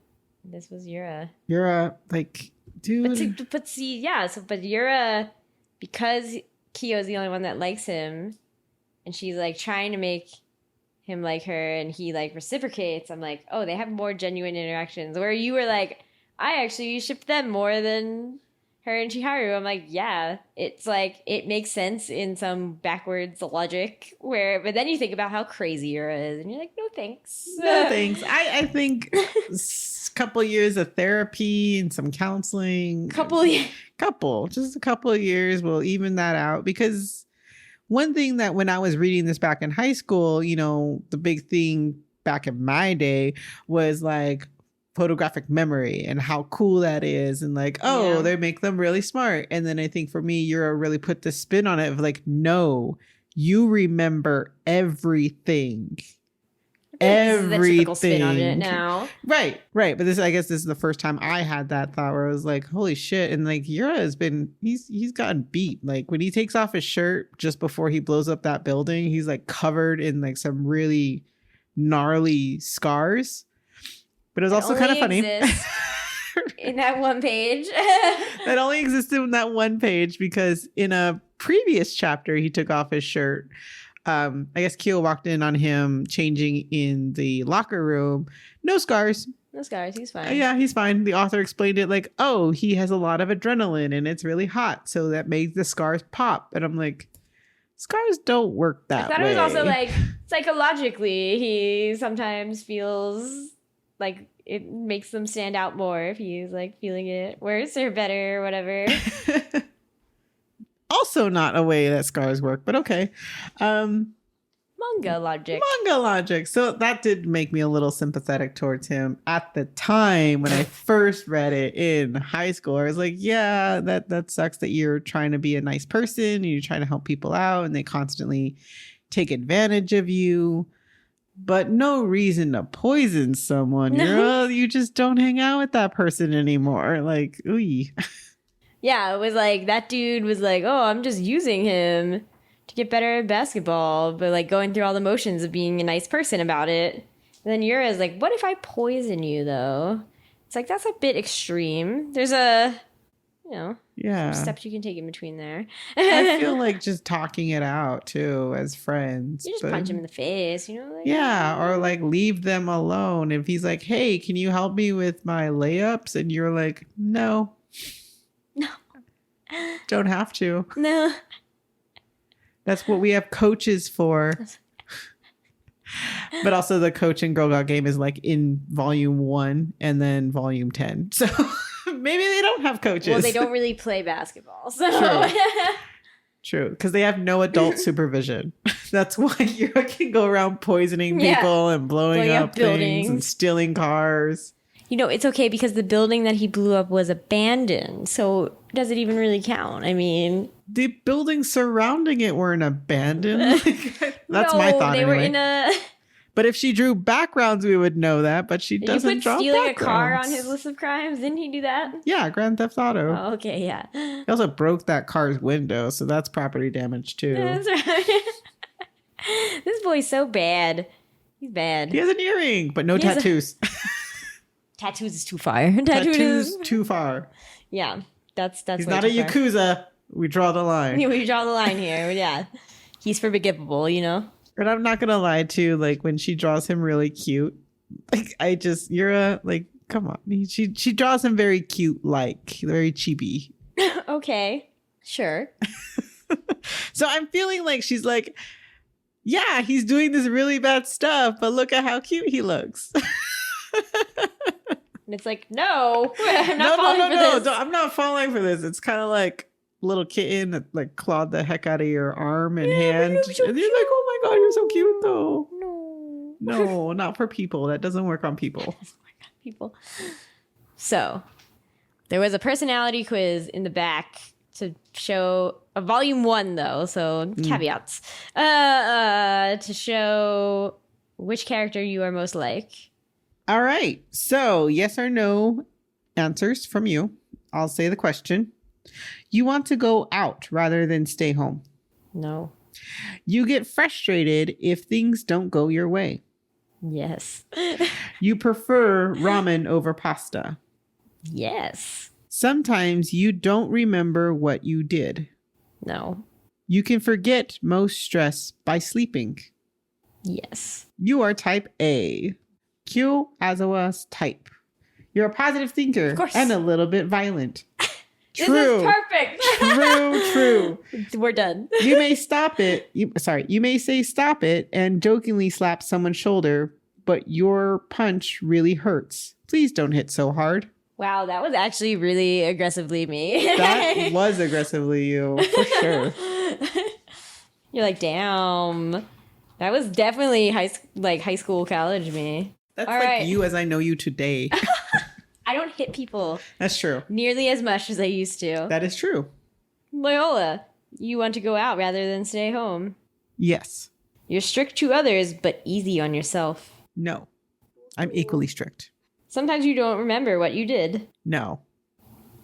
this was Yura. Yura, like, dude. But see, yeah. But Yura, because Kyo's the only one that likes him, and she's like trying to make him like her, and he like reciprocates. I'm like, oh, they have more genuine interactions. Where you were like, I actually shipped them more than her and Chiharu. I'm like, yeah, it's like it makes sense in some backwards logic but then you think about how crazy Yura is, and you're like, no thanks. No thanks. I think a couple years of therapy and some counseling. Just a couple of years will even that out. Because one thing that when I was reading this back in high school, the big thing back in my day was like photographic memory and how cool that is, and like, they make them really smart. And then I think for me, Yura really put the spin on it of like, no, you remember everything. This is the typical spin on it everything. now. Right. But I guess this is the first time I had that thought where I was like, holy shit. And like Yura has been, he's gotten beat. Like when he takes off his shirt just before he blows up that building, he's like covered in like some really gnarly scars. But it was also kind of funny. In that one page. That only existed in that one page because in a previous chapter, he took off his shirt. I guess Kyo walked in on him changing in the locker room. No scars. No scars. He's fine. Yeah, he's fine. The author explained it like, oh, he has a lot of adrenaline and it's really hot. So that makes the scars pop. And I'm like, scars don't work that way. I thought it was also like psychologically, he sometimes feels like it makes them stand out more if he's like feeling it worse or better or whatever. Also not a way that scars work, but okay. Manga logic. So that did make me a little sympathetic towards him at the time when I first read it in high school. I was like, yeah, that sucks that you're trying to be a nice person and you're trying to help people out and they constantly take advantage of you. But no reason to poison someone. No. You just don't hang out with that person anymore. Like, ooh. Yeah, it was like that dude was like, oh, I'm just using him to get better at basketball, but like going through all the motions of being a nice person about it. And then Yura's like, what if I poison you though? It's like, that's a bit extreme. There's some steps you can take in between there. I feel like just talking it out too as friends. You just punch him in the face, Like, yeah, or like leave them alone. If he's like, hey, can you help me with my layups? And you're like, no. Don't have to. No. That's what we have coaches for. But also the coach in Girl Got Game is like in volume 1 and then volume 10. So maybe they don't have coaches. Well, they don't really play basketball. So True. Because they have no adult supervision. That's why you can go around poisoning people and blowing up buildings things and stealing cars. It's okay because the building that he blew up was abandoned. So does it even really count? I mean, the buildings surrounding it weren't abandoned. That's my thought. They anyway. were in a. But if she drew backgrounds, we would know that. But she doesn't draw stealing backgrounds. A car on his list of crimes? Didn't he do that? Yeah, Grand Theft Auto. Oh, okay, yeah. He also broke that car's window, so that's property damage too. That's right. This boy's so bad. He's bad. He has an earring, but no tattoos. Tattoos is too far. Tattoos too far. Yeah, that's. He's not a Yakuza. We draw the line. We draw the line here. Yeah, he's forgivable. And I'm not gonna lie too. Like when she draws him really cute, like Yura, like come on. She draws him very cute, like very chibi. Okay, sure. So I'm feeling like she's like, yeah, he's doing this really bad stuff, but look at how cute he looks. And it's like, no, I'm not falling for this. No, I'm not falling for this. It's kind of like little kitten that like clawed the heck out of your arm and hand. And you're like, oh my God, you're so cute though. No, not for people. That doesn't work on people. So there was a personality quiz in the back to show a volume 1 though. So caveats, to show which character you are most like. All right. So yes or no answers from you. I'll say the question. You want to go out rather than stay home. No. You get frustrated if things don't go your way. Yes. You prefer ramen over pasta. Yes. Sometimes you don't remember what you did. No. You can forget most stress by sleeping. Yes. You are type A. Kyo Aizawa's type. You're a positive thinker and a little bit violent. True. This is perfect. True. We're done. You may stop it. You may say stop it and jokingly slap someone's shoulder, but your punch really hurts. Please don't hit so hard. Wow, that was actually really aggressively me. That was aggressively you, for sure. You're like, damn. That was definitely high school, college me. That's all like right. you as I know you today. I don't hit people. That's true. Nearly as much as I used to. That is true. Loyola, you want to go out rather than stay home. Yes. You're strict to others, but easy on yourself. No. I'm equally strict. Sometimes you don't remember what you did. No.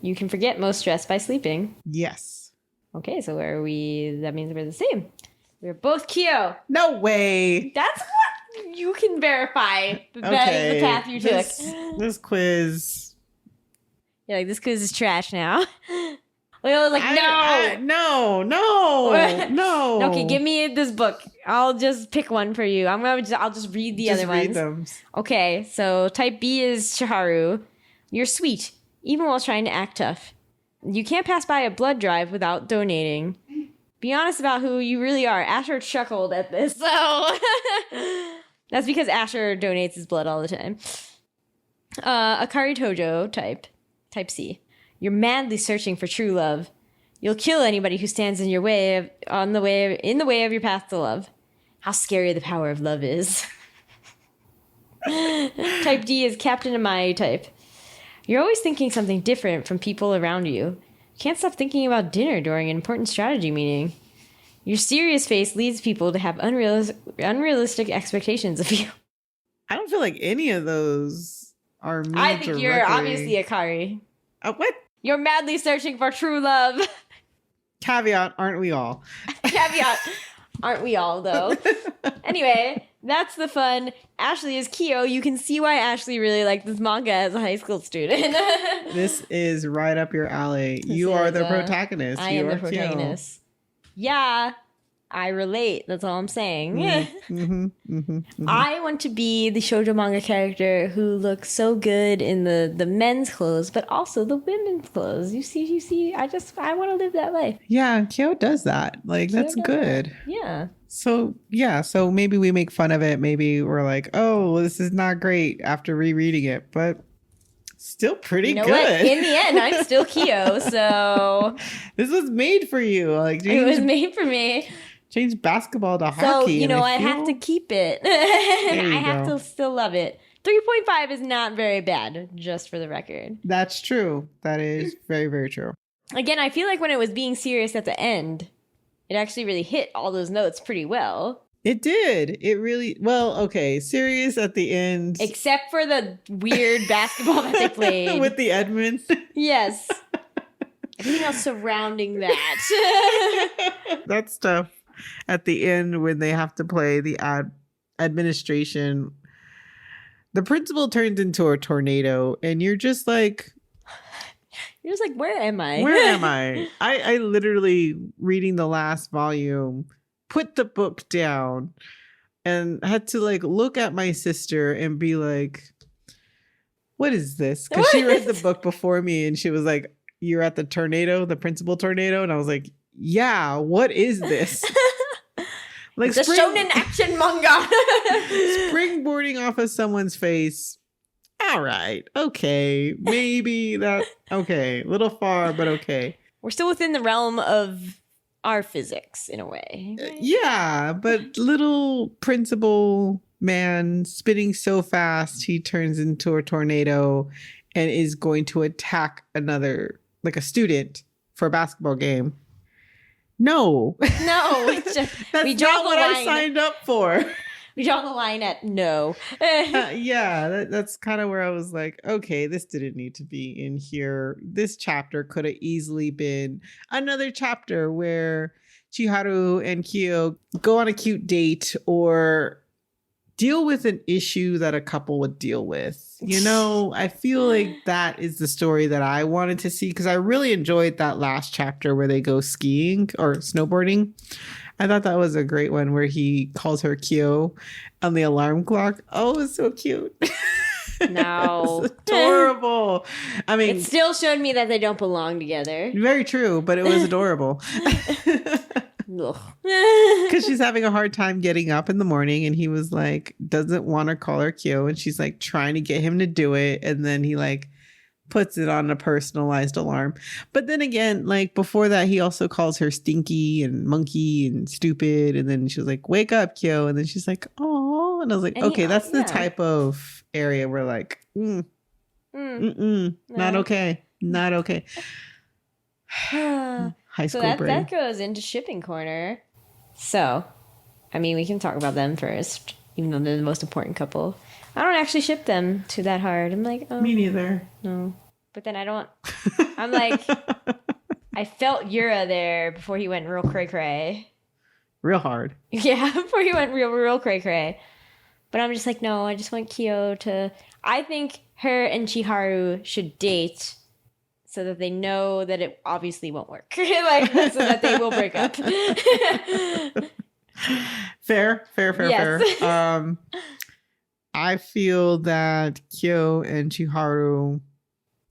You can forget most stress by sleeping. Yes. Okay, so are we? That means we're the same. We're both Kyo. No way. That's what you can verify. That is the path you took. This quiz. You're like, this quiz is trash now. Loyola's like, no. Okay, give me this book. I'll just pick one for you. I'll just read the other ones. Read them. Okay, so type B is Shiharu. You're sweet, even while trying to act tough. You can't pass by a blood drive without donating. Be honest about who you really are. Asher chuckled at this, so that's because Asher donates his blood all the time. Akari Tojo type C. You're madly searching for true love. You'll kill anybody who stands in your way in the way of your path to love. How scary the power of love is. Type D is Captain Amai type. You're always thinking something different from people around you. You can't stop thinking about dinner during an important strategy meeting. Your serious face leads people to have unrealistic expectations of you. I don't feel like any of those are me. I think you're obviously Akari. What? You're madly searching for true love. Caveat, aren't we all? Caveat, aren't we all, though? Anyway, that's the fun. Ashley is Kyo. You can see why Ashley really liked this manga as a high school student. This is right up your alley. You are the protagonist. I am the protagonist. Yeah, I relate. That's all I'm saying. I want to be the shoujo manga character who looks so good in the men's clothes, but also the women's clothes. You see. I want to live that life. Yeah, Kyo does that. Like, that's good. Yeah. So maybe we make fun of it. Maybe we're like, oh, this is not great after rereading it, but still pretty good. What? In the end, I'm still Kyo, so this was made for you. Like, it was made for me. Change basketball to So, hockey. I have to keep it. I have to still love it. 3.5 is not very bad, just for the record. That's true. That is very, very true. Again, I feel like when it was being serious at the end, it actually really hit all those notes pretty well. It did. It really, okay, serious at the end. Except for the weird basketball that they played. With the Edmund. Yes. Everything else surrounding that. That stuff at the end when they have to play the administration. The principal turns into a tornado and you're just like, where am I? Where am I? I literally, reading the last volume, put the book down and had to look at my sister and be like, what is this? Because she read the book before me and she was like, you're at the principal tornado. And I was like, yeah, what is this? It's a shonen action manga. Springboarding off of someone's face. All right. Okay. Maybe that. Okay. A little far, but okay. We're still within the realm of our physics in a way. Right? Yeah. But little principal man spinning so fast, he turns into a tornado and is going to attack another, a student for a basketball game. No. It's just, that's not what I signed up for. We draw the line at no. That's kind of where I was like, okay, this didn't need to be in here. This chapter could have easily been another chapter where Chiharu and Kyo go on a cute date or deal with an issue that a couple would deal with. I feel like that is the story that I wanted to see because I really enjoyed that last chapter where they go skiing or snowboarding. I thought that was a great one where he calls her Kyo on the alarm clock. Oh, it's so cute. No. It's adorable. I mean, it still showed me that they don't belong together. Very true, but it was adorable. Because she's having a hard time getting up in the morning and he was doesn't want to call her Kyo and she's trying to get him to do it and then he puts it on a personalized alarm. But then again, before that he also calls her stinky and monkey and stupid and then she was wake up Kyo and then she's oh, and I was okay, that's the type of area where not okay. High school so brain. that goes into shipping corner. So, I mean, we can talk about them first. even though they're the most important couple. I don't actually ship them too that hard. I'm like, oh, Me neither. no. But then I don't. I'm like, I felt Yura there before he went real cray cray. Real hard. Yeah, before he went real cray cray. But I'm just like, no, I just want Kyo to. I think her and Chiharu should date so that they know that it obviously won't work. Like, so that they will break up. Fair. Yes. I feel that Kyo and Chiharu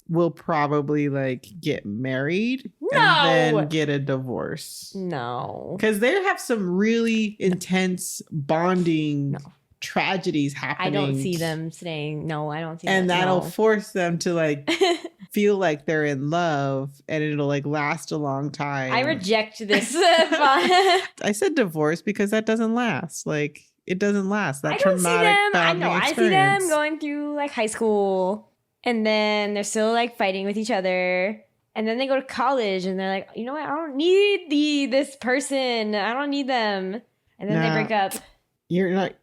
will probably like get married and then get a divorce. No. Because they have some really intense bonding tragedies happening. I don't see them saying, no, I don't see and that. that'll force them to like feel like they're in love and it'll like last a long time. I reject this. I said divorce because that doesn't last. Like, it doesn't last. That traumatic bonding experience. I see them going through like high school and then they're still like fighting with each other. And then they go to college and they're like, you know what? I don't need this person. I don't need them. And then they break up. You're not.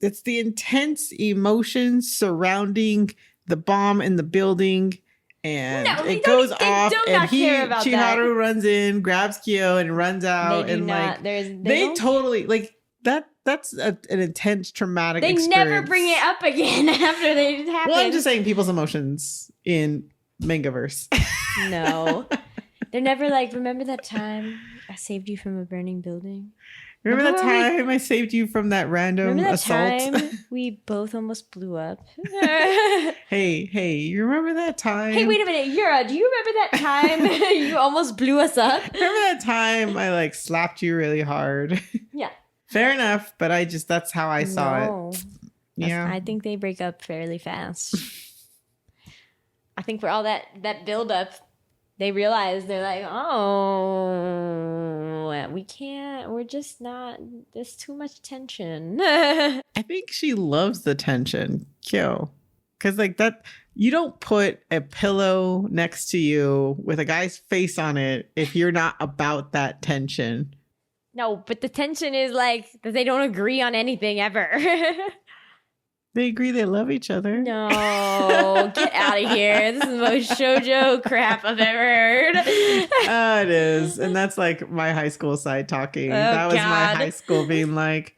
It's the intense emotions surrounding the bomb in the building. And it goes off, and Chiharu runs in, grabs Kyo, and runs out. They do and not. Like they totally like that. That's an intense, traumatic. They experience. never bring it up again after they happen. Well, I'm just saying people's emotions in Mangaverse. No, they're never like. Remember that time I saved you from a burning building? Remember that time I saved you from that random assault? Time we both almost blew up? Hey, you remember that time? Hey, wait a minute, Yura, do you remember that time you almost blew us up? Remember that time I like slapped you really hard? Yeah. Fair enough, but that's how I saw it. Yeah. I think they break up fairly fast. I think for all that build up, they realize they're like, oh, we can't. We're just not. There's too much tension. I think she loves the tension, Kyo. Because like that, you don't put a pillow next to you with a guy's face on it if you're not about that tension. No, but the tension is like that they don't agree on anything ever. They agree they love each other. No, get out of here. This is the most shoujo crap I've ever heard. It is. And that's like my high school side talking. That was my high school being like,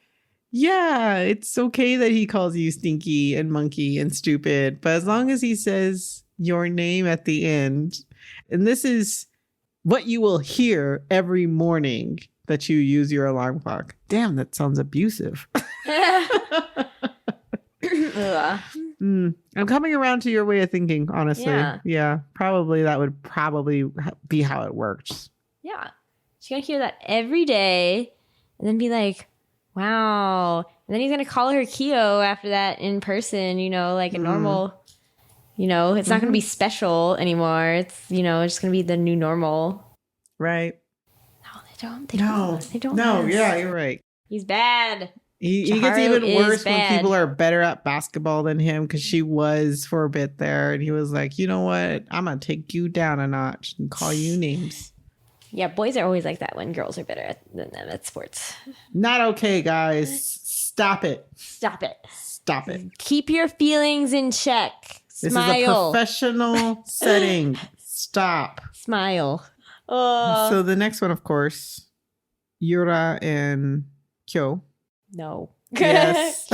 yeah, it's okay that he calls you stinky and monkey and stupid. But as long as he says your name at the end, and this is what you will hear every morning that you use your alarm clock. Damn, that sounds abusive. I'm coming around to your way of thinking, honestly. Yeah, probably that would be how it works. Yeah. She's going to hear that every day and then be like, wow. And then he's going to call her Kyo after that in person, like a normal, it's not going to be special anymore. It's, it's going to be the new normal. Right. No, they don't. No, yeah, you're right. He's bad. He gets even worse when people are better at basketball than him because she was for a bit there. And he was like, you know what? I'm going to take you down a notch and call you names. Yeah, boys are always like that when girls are better than them at sports. Not okay, guys. Stop it. Keep your feelings in check. Smile. This is a professional setting. Stop. Smile. So the next one, of course, Yura and Kyo. No. Yes.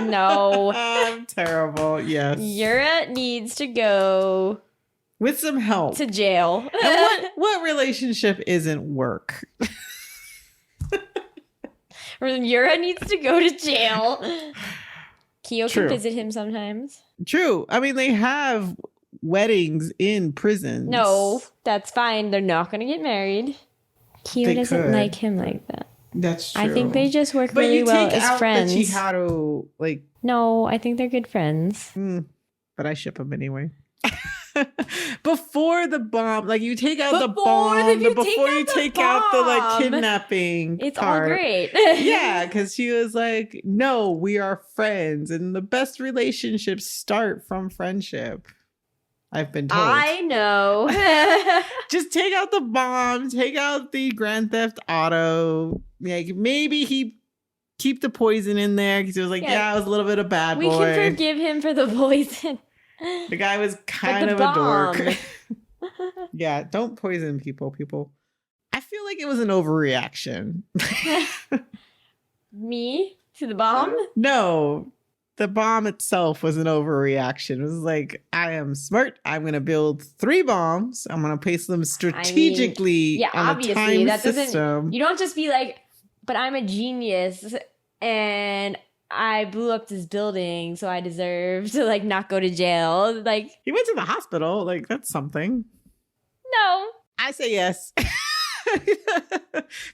No. I'm terrible. Yes. Yura needs to go with some help to jail. And what relationship isn't work? Yura needs to go to jail. Kyo can visit him sometimes. True. I mean, they have weddings in prisons. No, that's fine. They're not going to get married. Kyo doesn't like him like that. That's true. I think they just work really well as friends. But Chiharu, like... No, I think they're good friends. But I ship them anyway. Before the bomb, like you take out the bomb, before you take out the like kidnapping it's part. all great. Yeah, because she was like, no, we are friends. And the best relationships start from friendship. I've been told. I know. Just take out the bomb, take out the Grand Theft Auto. Like maybe he keep the poison in there because he was like, yeah, I was a little bit of bad boy. We can forgive him for the poison. The guy was kind of a dork. Yeah, don't poison people. I feel like it was an overreaction. Me? To the bomb? No. The bomb itself was an overreaction. It was like, I am smart. I'm going to build 3 bombs. I'm going to place them strategically on a time system. You don't just be like, but I'm a genius and I blew up this building, so I deserve to like not go to jail. Like, he went to the hospital. Like, that's something. No. I say yes.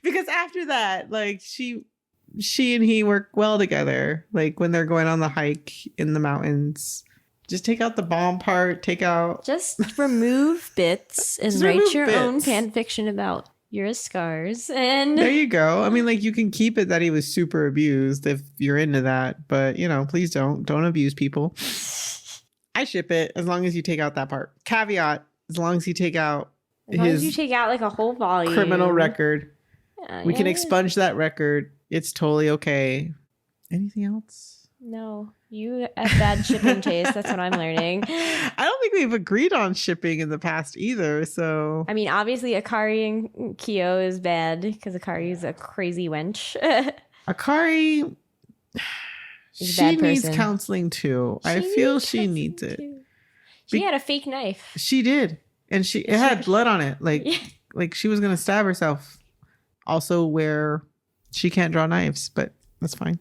Because after that, like she and he work well together. Like when they're going on the hike in the mountains. Just take out the bomb part, just remove bits and write your own fan fiction about Yura's scars. And there you go. I mean, like you can keep it that he was super abused if you're into that, but you know, please don't abuse people. I ship it as long as you take out that part. Caveat, as long as you take out like a whole volume criminal record. We can expunge that record. It's totally okay. Anything else? No. You have bad shipping taste. That's what I'm learning. I don't think we've agreed on shipping in the past either. So I mean, obviously Akari and Kyo is bad because Akari is a crazy wench. Akari, she needs counseling too. I feel she needs it. She had a fake knife. She did. And it had blood on it. Like she was gonna stab herself. Also where she can't draw knives, but that's fine.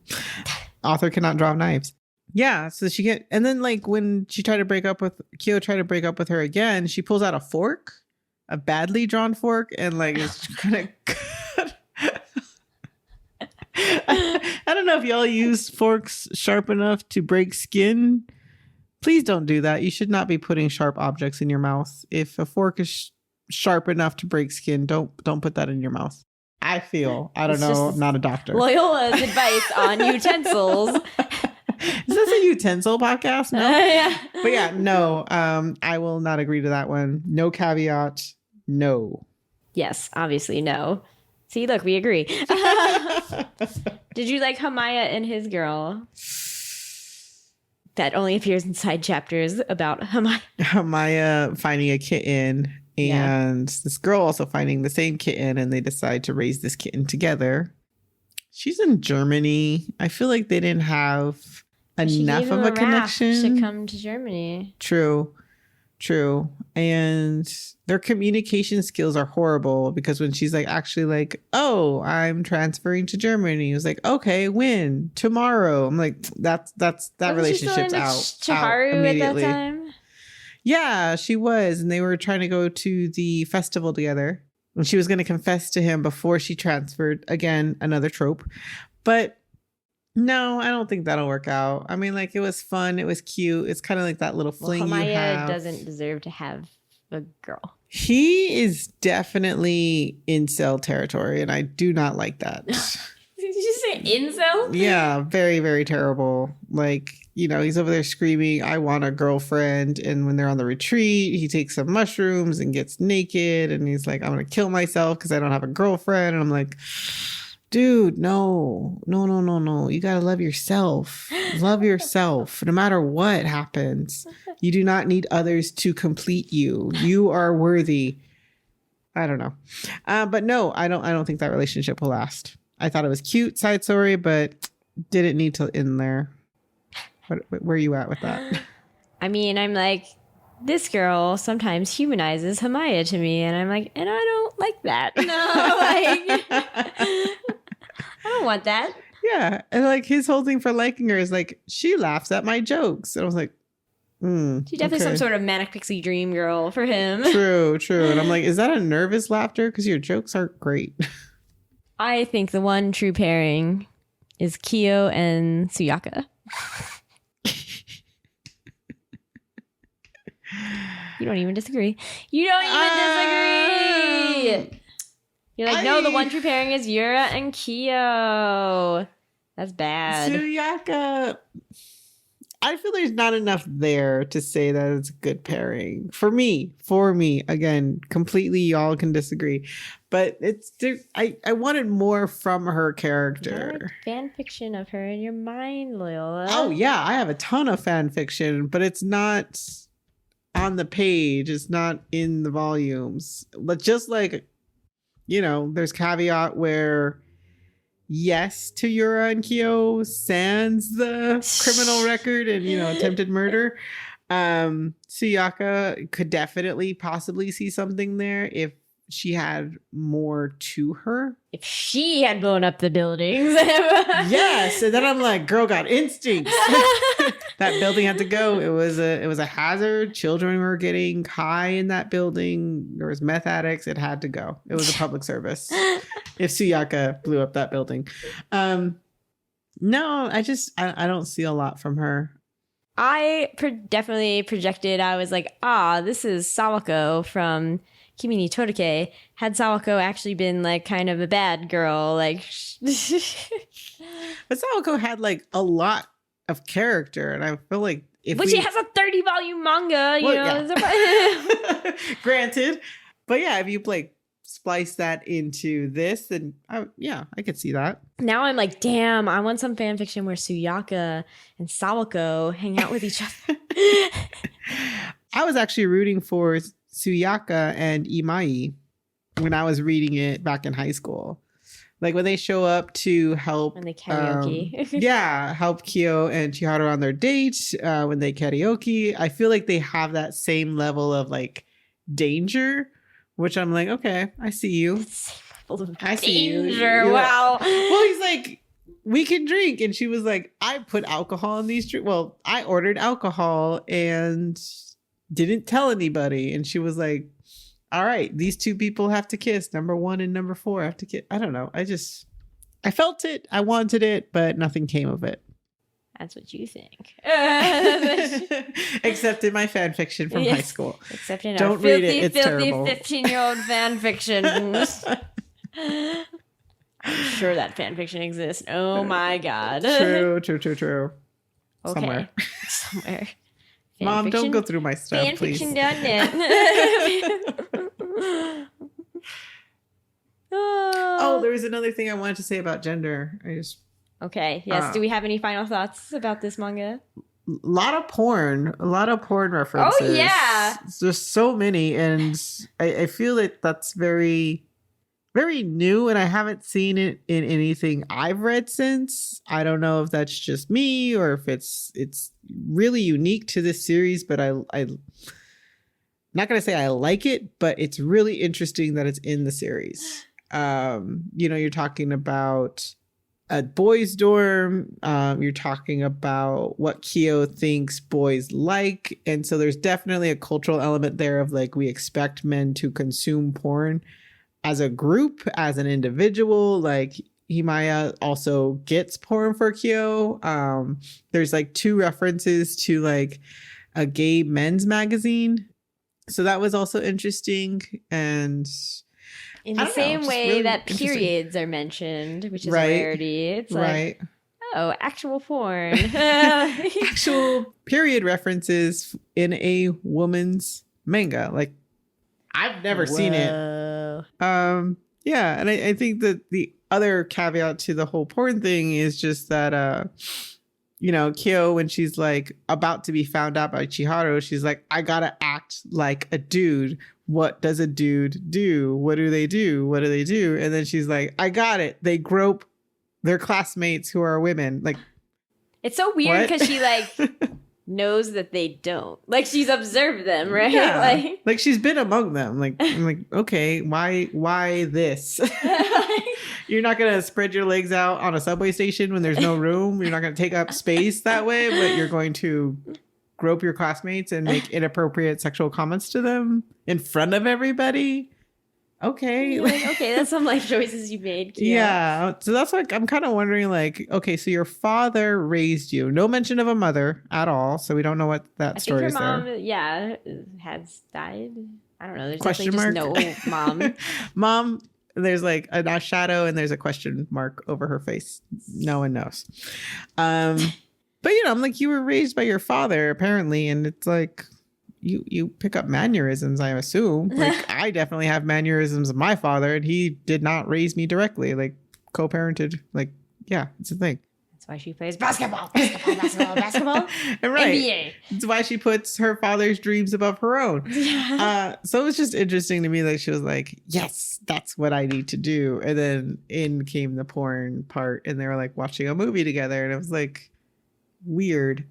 Author cannot draw knives. Yeah, so and then like when Kyo tried to break up with her again, she pulls out a fork, a badly drawn fork, and like it's kind of cut. I don't know if y'all use forks sharp enough to break skin. Please don't do that. You should not be putting sharp objects in your mouth. If a fork is sharp enough to break skin, don't put that in your mouth. I don't know. I'm not a doctor. Loyola's advice on utensils. Is this a utensil podcast? No. Yeah. But yeah, no. I will not agree to that one. No caveat. No. Yes, obviously no. See, look, we agree. Did you like Hamaya and his girl? That only appears in side chapters about Hamaya. Hamaya finding a kitten and this girl also finding the same kitten, and they decide to raise this kitten together. She's in Germany. I feel like they didn't have enough of a connection to come to Germany. True. And their communication skills are horrible because when she's like actually like, oh, I'm transferring to Germany, he was like, okay, when? Tomorrow. I'm like, that relationship's out Chiharu immediately. At that time? Yeah, she was, and they were trying to go to the festival together. And she was going to confess to him before she transferred. Again, another trope. But no, I don't think that'll work out. I mean, like, it was fun. It was cute. It's kind of like that little fling you have. Doesn't deserve to have a girl. He is definitely incel territory, and I do not like that. Did you say incel? Yeah, very, very terrible. Like, you know, he's over there screaming, I want a girlfriend. And when they're on the retreat, he takes some mushrooms and gets naked. And he's like, I'm going to kill myself because I don't have a girlfriend. And I'm like, dude, no. You got to love yourself. Love yourself. No matter what happens, you do not need others to complete you. You are worthy. I don't know. But no, I don't think that relationship will last. I thought it was cute side story, but didn't need to end there. Where are you at with that? I mean, I'm like, this girl sometimes humanizes Hamaya to me, and I'm like, and I don't like that. No, like, I don't want that. Yeah, and like his whole thing for liking her is like, she laughs at my jokes. And I was like, she's definitely some sort of manic pixie dream girl for him. True. And I'm like, is that a nervous laughter? Because your jokes aren't great. I think the one true pairing is Kyo and Suyaka. You don't even disagree. You're like, no, the one true pairing is Yura and Kyo. That's bad. Suyaka. I feel there's not enough there to say that it's a good pairing for me. Again, completely, y'all can disagree, but I wanted more from her character. Fan fiction of her in your mind, Loyola. Oh yeah, I have a ton of fan fiction, but it's not on the page. It's not in the volumes. But just like, there's caveat where yes to Yura and Kyo sans the criminal record and attempted murder. Suyaka could definitely possibly see something there if she had more to her. If she had blown up the buildings. Yes, and then I'm like, girl got instincts. That building had to go. It was a hazard. Children were getting high in that building. There was meth addicts. It had to go. It was a public service. If Suyaka blew up that building. No, I don't see a lot from her. I definitely projected. I was like, this is Sawako from Kimi ni Torike. Had Sawako actually been like kind of a bad girl, like. But Sawako had like a lot of character, and I feel like she has a 30-volume manga, Yeah. Granted, but yeah, if you like splice that into this, then I could see that. Now I'm like, damn, I want some fan fiction where Suyaka and Sawako hang out with each other. I was actually rooting for Suyaka and Imai when I was reading it back in high school. Like when they show up to help when they karaoke. help Kyo and Chiharu on their date, when they karaoke. I feel like they have that same level of like danger, which I'm like, okay, I see you. I see you. Danger, wow. Well, he's like, we can drink. And she was like, I put alcohol in these drinks. Well, I ordered alcohol and didn't tell anybody. And she was like, all right, these two people have to kiss. Number 1 and number 4 have to kiss. I don't know. I felt it. I wanted it, but nothing came of it. That's what you think. Except in my fan fiction from high school. Except in Don't our read filthy, it. It's filthy terrible. 15-year-old fan fiction. I'm sure that fan fiction exists. Oh my god. True. Okay. Somewhere. Fan Mom, fiction? don't go through my stuff, please. Fanfiction.net. Oh, there was another thing I wanted to say about gender. Okay. Yes. Do we have any final thoughts about this manga? A lot of porn references. Oh yeah, there's so many, and I feel that that's very, very new, and I haven't seen it in anything I've read since. I don't know if that's just me or if it's really unique to this series, but I'm not gonna say I like it, but it's really interesting that it's in the series. You're talking about a boys' dorm. You're talking about what Kyo thinks boys like. And so there's definitely a cultural element there of like, we expect men to consume porn as a group, as an individual. Like Himaya also gets porn for Kyo. There's like 2 references to like a gay men's magazine. So that was also interesting. And in the same way really that periods are mentioned, which is a rarity. It's like, actual porn. Actual period references in a woman's manga. Like, I've never seen it. And I think that the other caveat to the whole porn thing is just that, Kyo, when she's like about to be found out by Chiharu, she's like, I gotta act like a dude. What does a dude do? What do they do? What do they do? And then she's like, I got it. They grope their classmates who are women. Like, it's so weird because she like knows that they don't. Like, she's observed them, right? Yeah. Like she's been among them. Like, I'm like, okay, why this? You're not gonna spread your legs out on a subway station when there's no room. You're not gonna take up space that way, but you're going to grope your classmates and make inappropriate sexual comments to them in front of everybody. Okay. Like, okay, that's some life choices you made. Kyo. Yeah. So that's like, I'm kind of wondering like, okay, so your father raised you. No mention of a mother at all. So we don't know what that story is there. I think her mom, has died. I don't know. There's question definitely just no mom. Mom, there's like a shadow and there's a question mark over her face. No one knows. But I'm like, you were raised by your father apparently, and it's like you pick up mannerisms, I assume. Like I definitely have mannerisms of my father, and he did not raise me directly, like co-parented. Like, yeah, it's a thing. That's why she plays basketball. And right. NBA. It's why she puts her father's dreams above her own. So it was just interesting to me that she was like, yes, that's what I need to do. And then in came the porn part, and they were like watching a movie together, and it was like weird.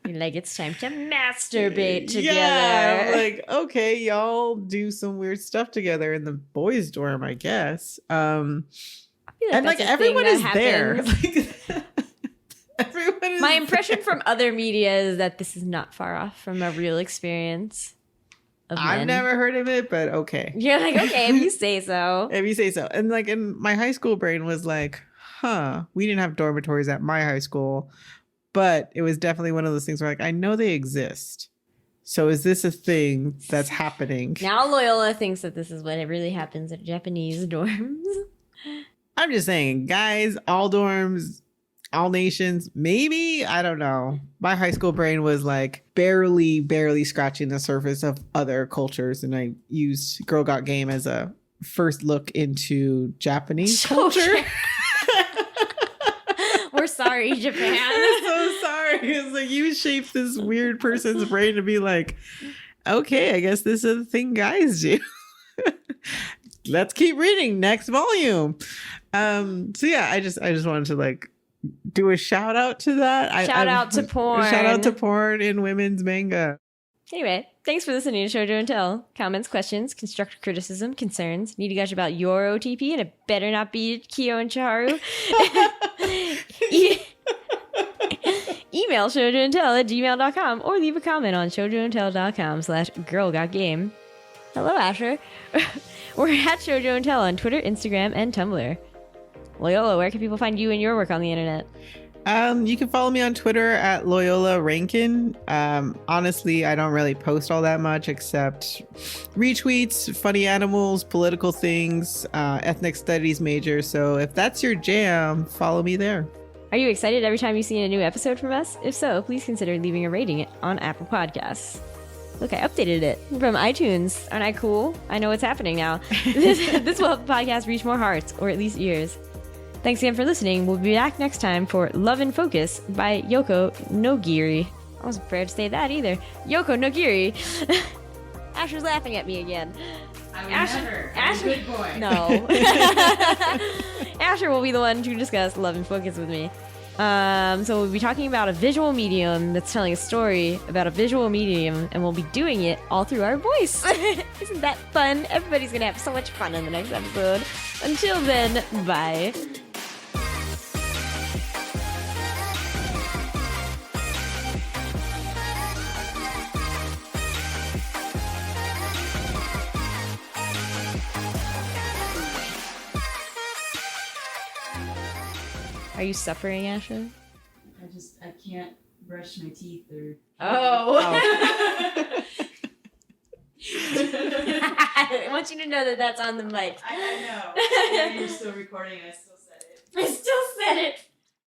You're like, it's time to masturbate together. Yeah, I'm like, okay, y'all do some weird stuff together in the boys' dorm, I guess. And like everyone is there. Everyone is My impression from other media is that this is not far off from a real experience of men. I've never heard of it, but okay. You're like, okay, if you say so. If you say so. And like in my high school brain was like, we didn't have dormitories at my high school, but it was definitely one of those things where like, I know they exist. So is this a thing that's happening? Now Loyola thinks that this is what it really happens at Japanese dorms. I'm just saying, guys, all dorms, all nations, maybe, I don't know. My high school brain was like barely scratching the surface of other cultures. And I used Girl Got Game as a first look into Japanese culture. We're sorry, Japan. I'm so sorry. It's like you shaped this weird person's brain to be like, okay, I guess this is the thing guys do. Let's keep reading. Next volume. So yeah, I just wanted to like do a shout out to that. Shout out to porn. Shout out to porn in women's manga. Anyway, thanks for listening to Shojo and Tell. Comments, questions, constructive criticism, concerns. Need to gush about your OTP, and it better not be Kyo and Chaharu. Email shoujoandtell@gmail.com or leave a comment on shoujoandtell.com/girlgotgame. Hello, Asher. We're at Shojo and Tell on Twitter, Instagram, and Tumblr. Loyola, where can people find you and your work on the internet? You can follow me on Twitter at Loyola Rankin. Honestly, I don't really post all that much except retweets, funny animals, political things, ethnic studies major. So if that's your jam, follow me there. Are you excited every time you see a new episode from us? If so, please consider leaving a rating on Apple Podcasts. Look, I updated it from iTunes. Aren't I cool? I know what's happening now. This will help the podcast reach more hearts, or at least ears. Thanks again for listening. We'll be back next time for Love and Focus by Yoko Nogiri. I wasn't prepared to say that either. Yoko Nogiri. Asher's laughing at me again. I would never. I'm a good boy. No. Asher will be the one to discuss Love and Focus with me. So we'll be talking about a visual medium that's telling a story about a visual medium, and we'll be doing it all through our voice. Isn't that fun? Everybody's gonna have so much fun in the next episode. Until then, bye. Are you suffering, Asher? I can't brush my teeth or. Oh. I want you to know that that's on the mic. I know. You're still recording. I still said it.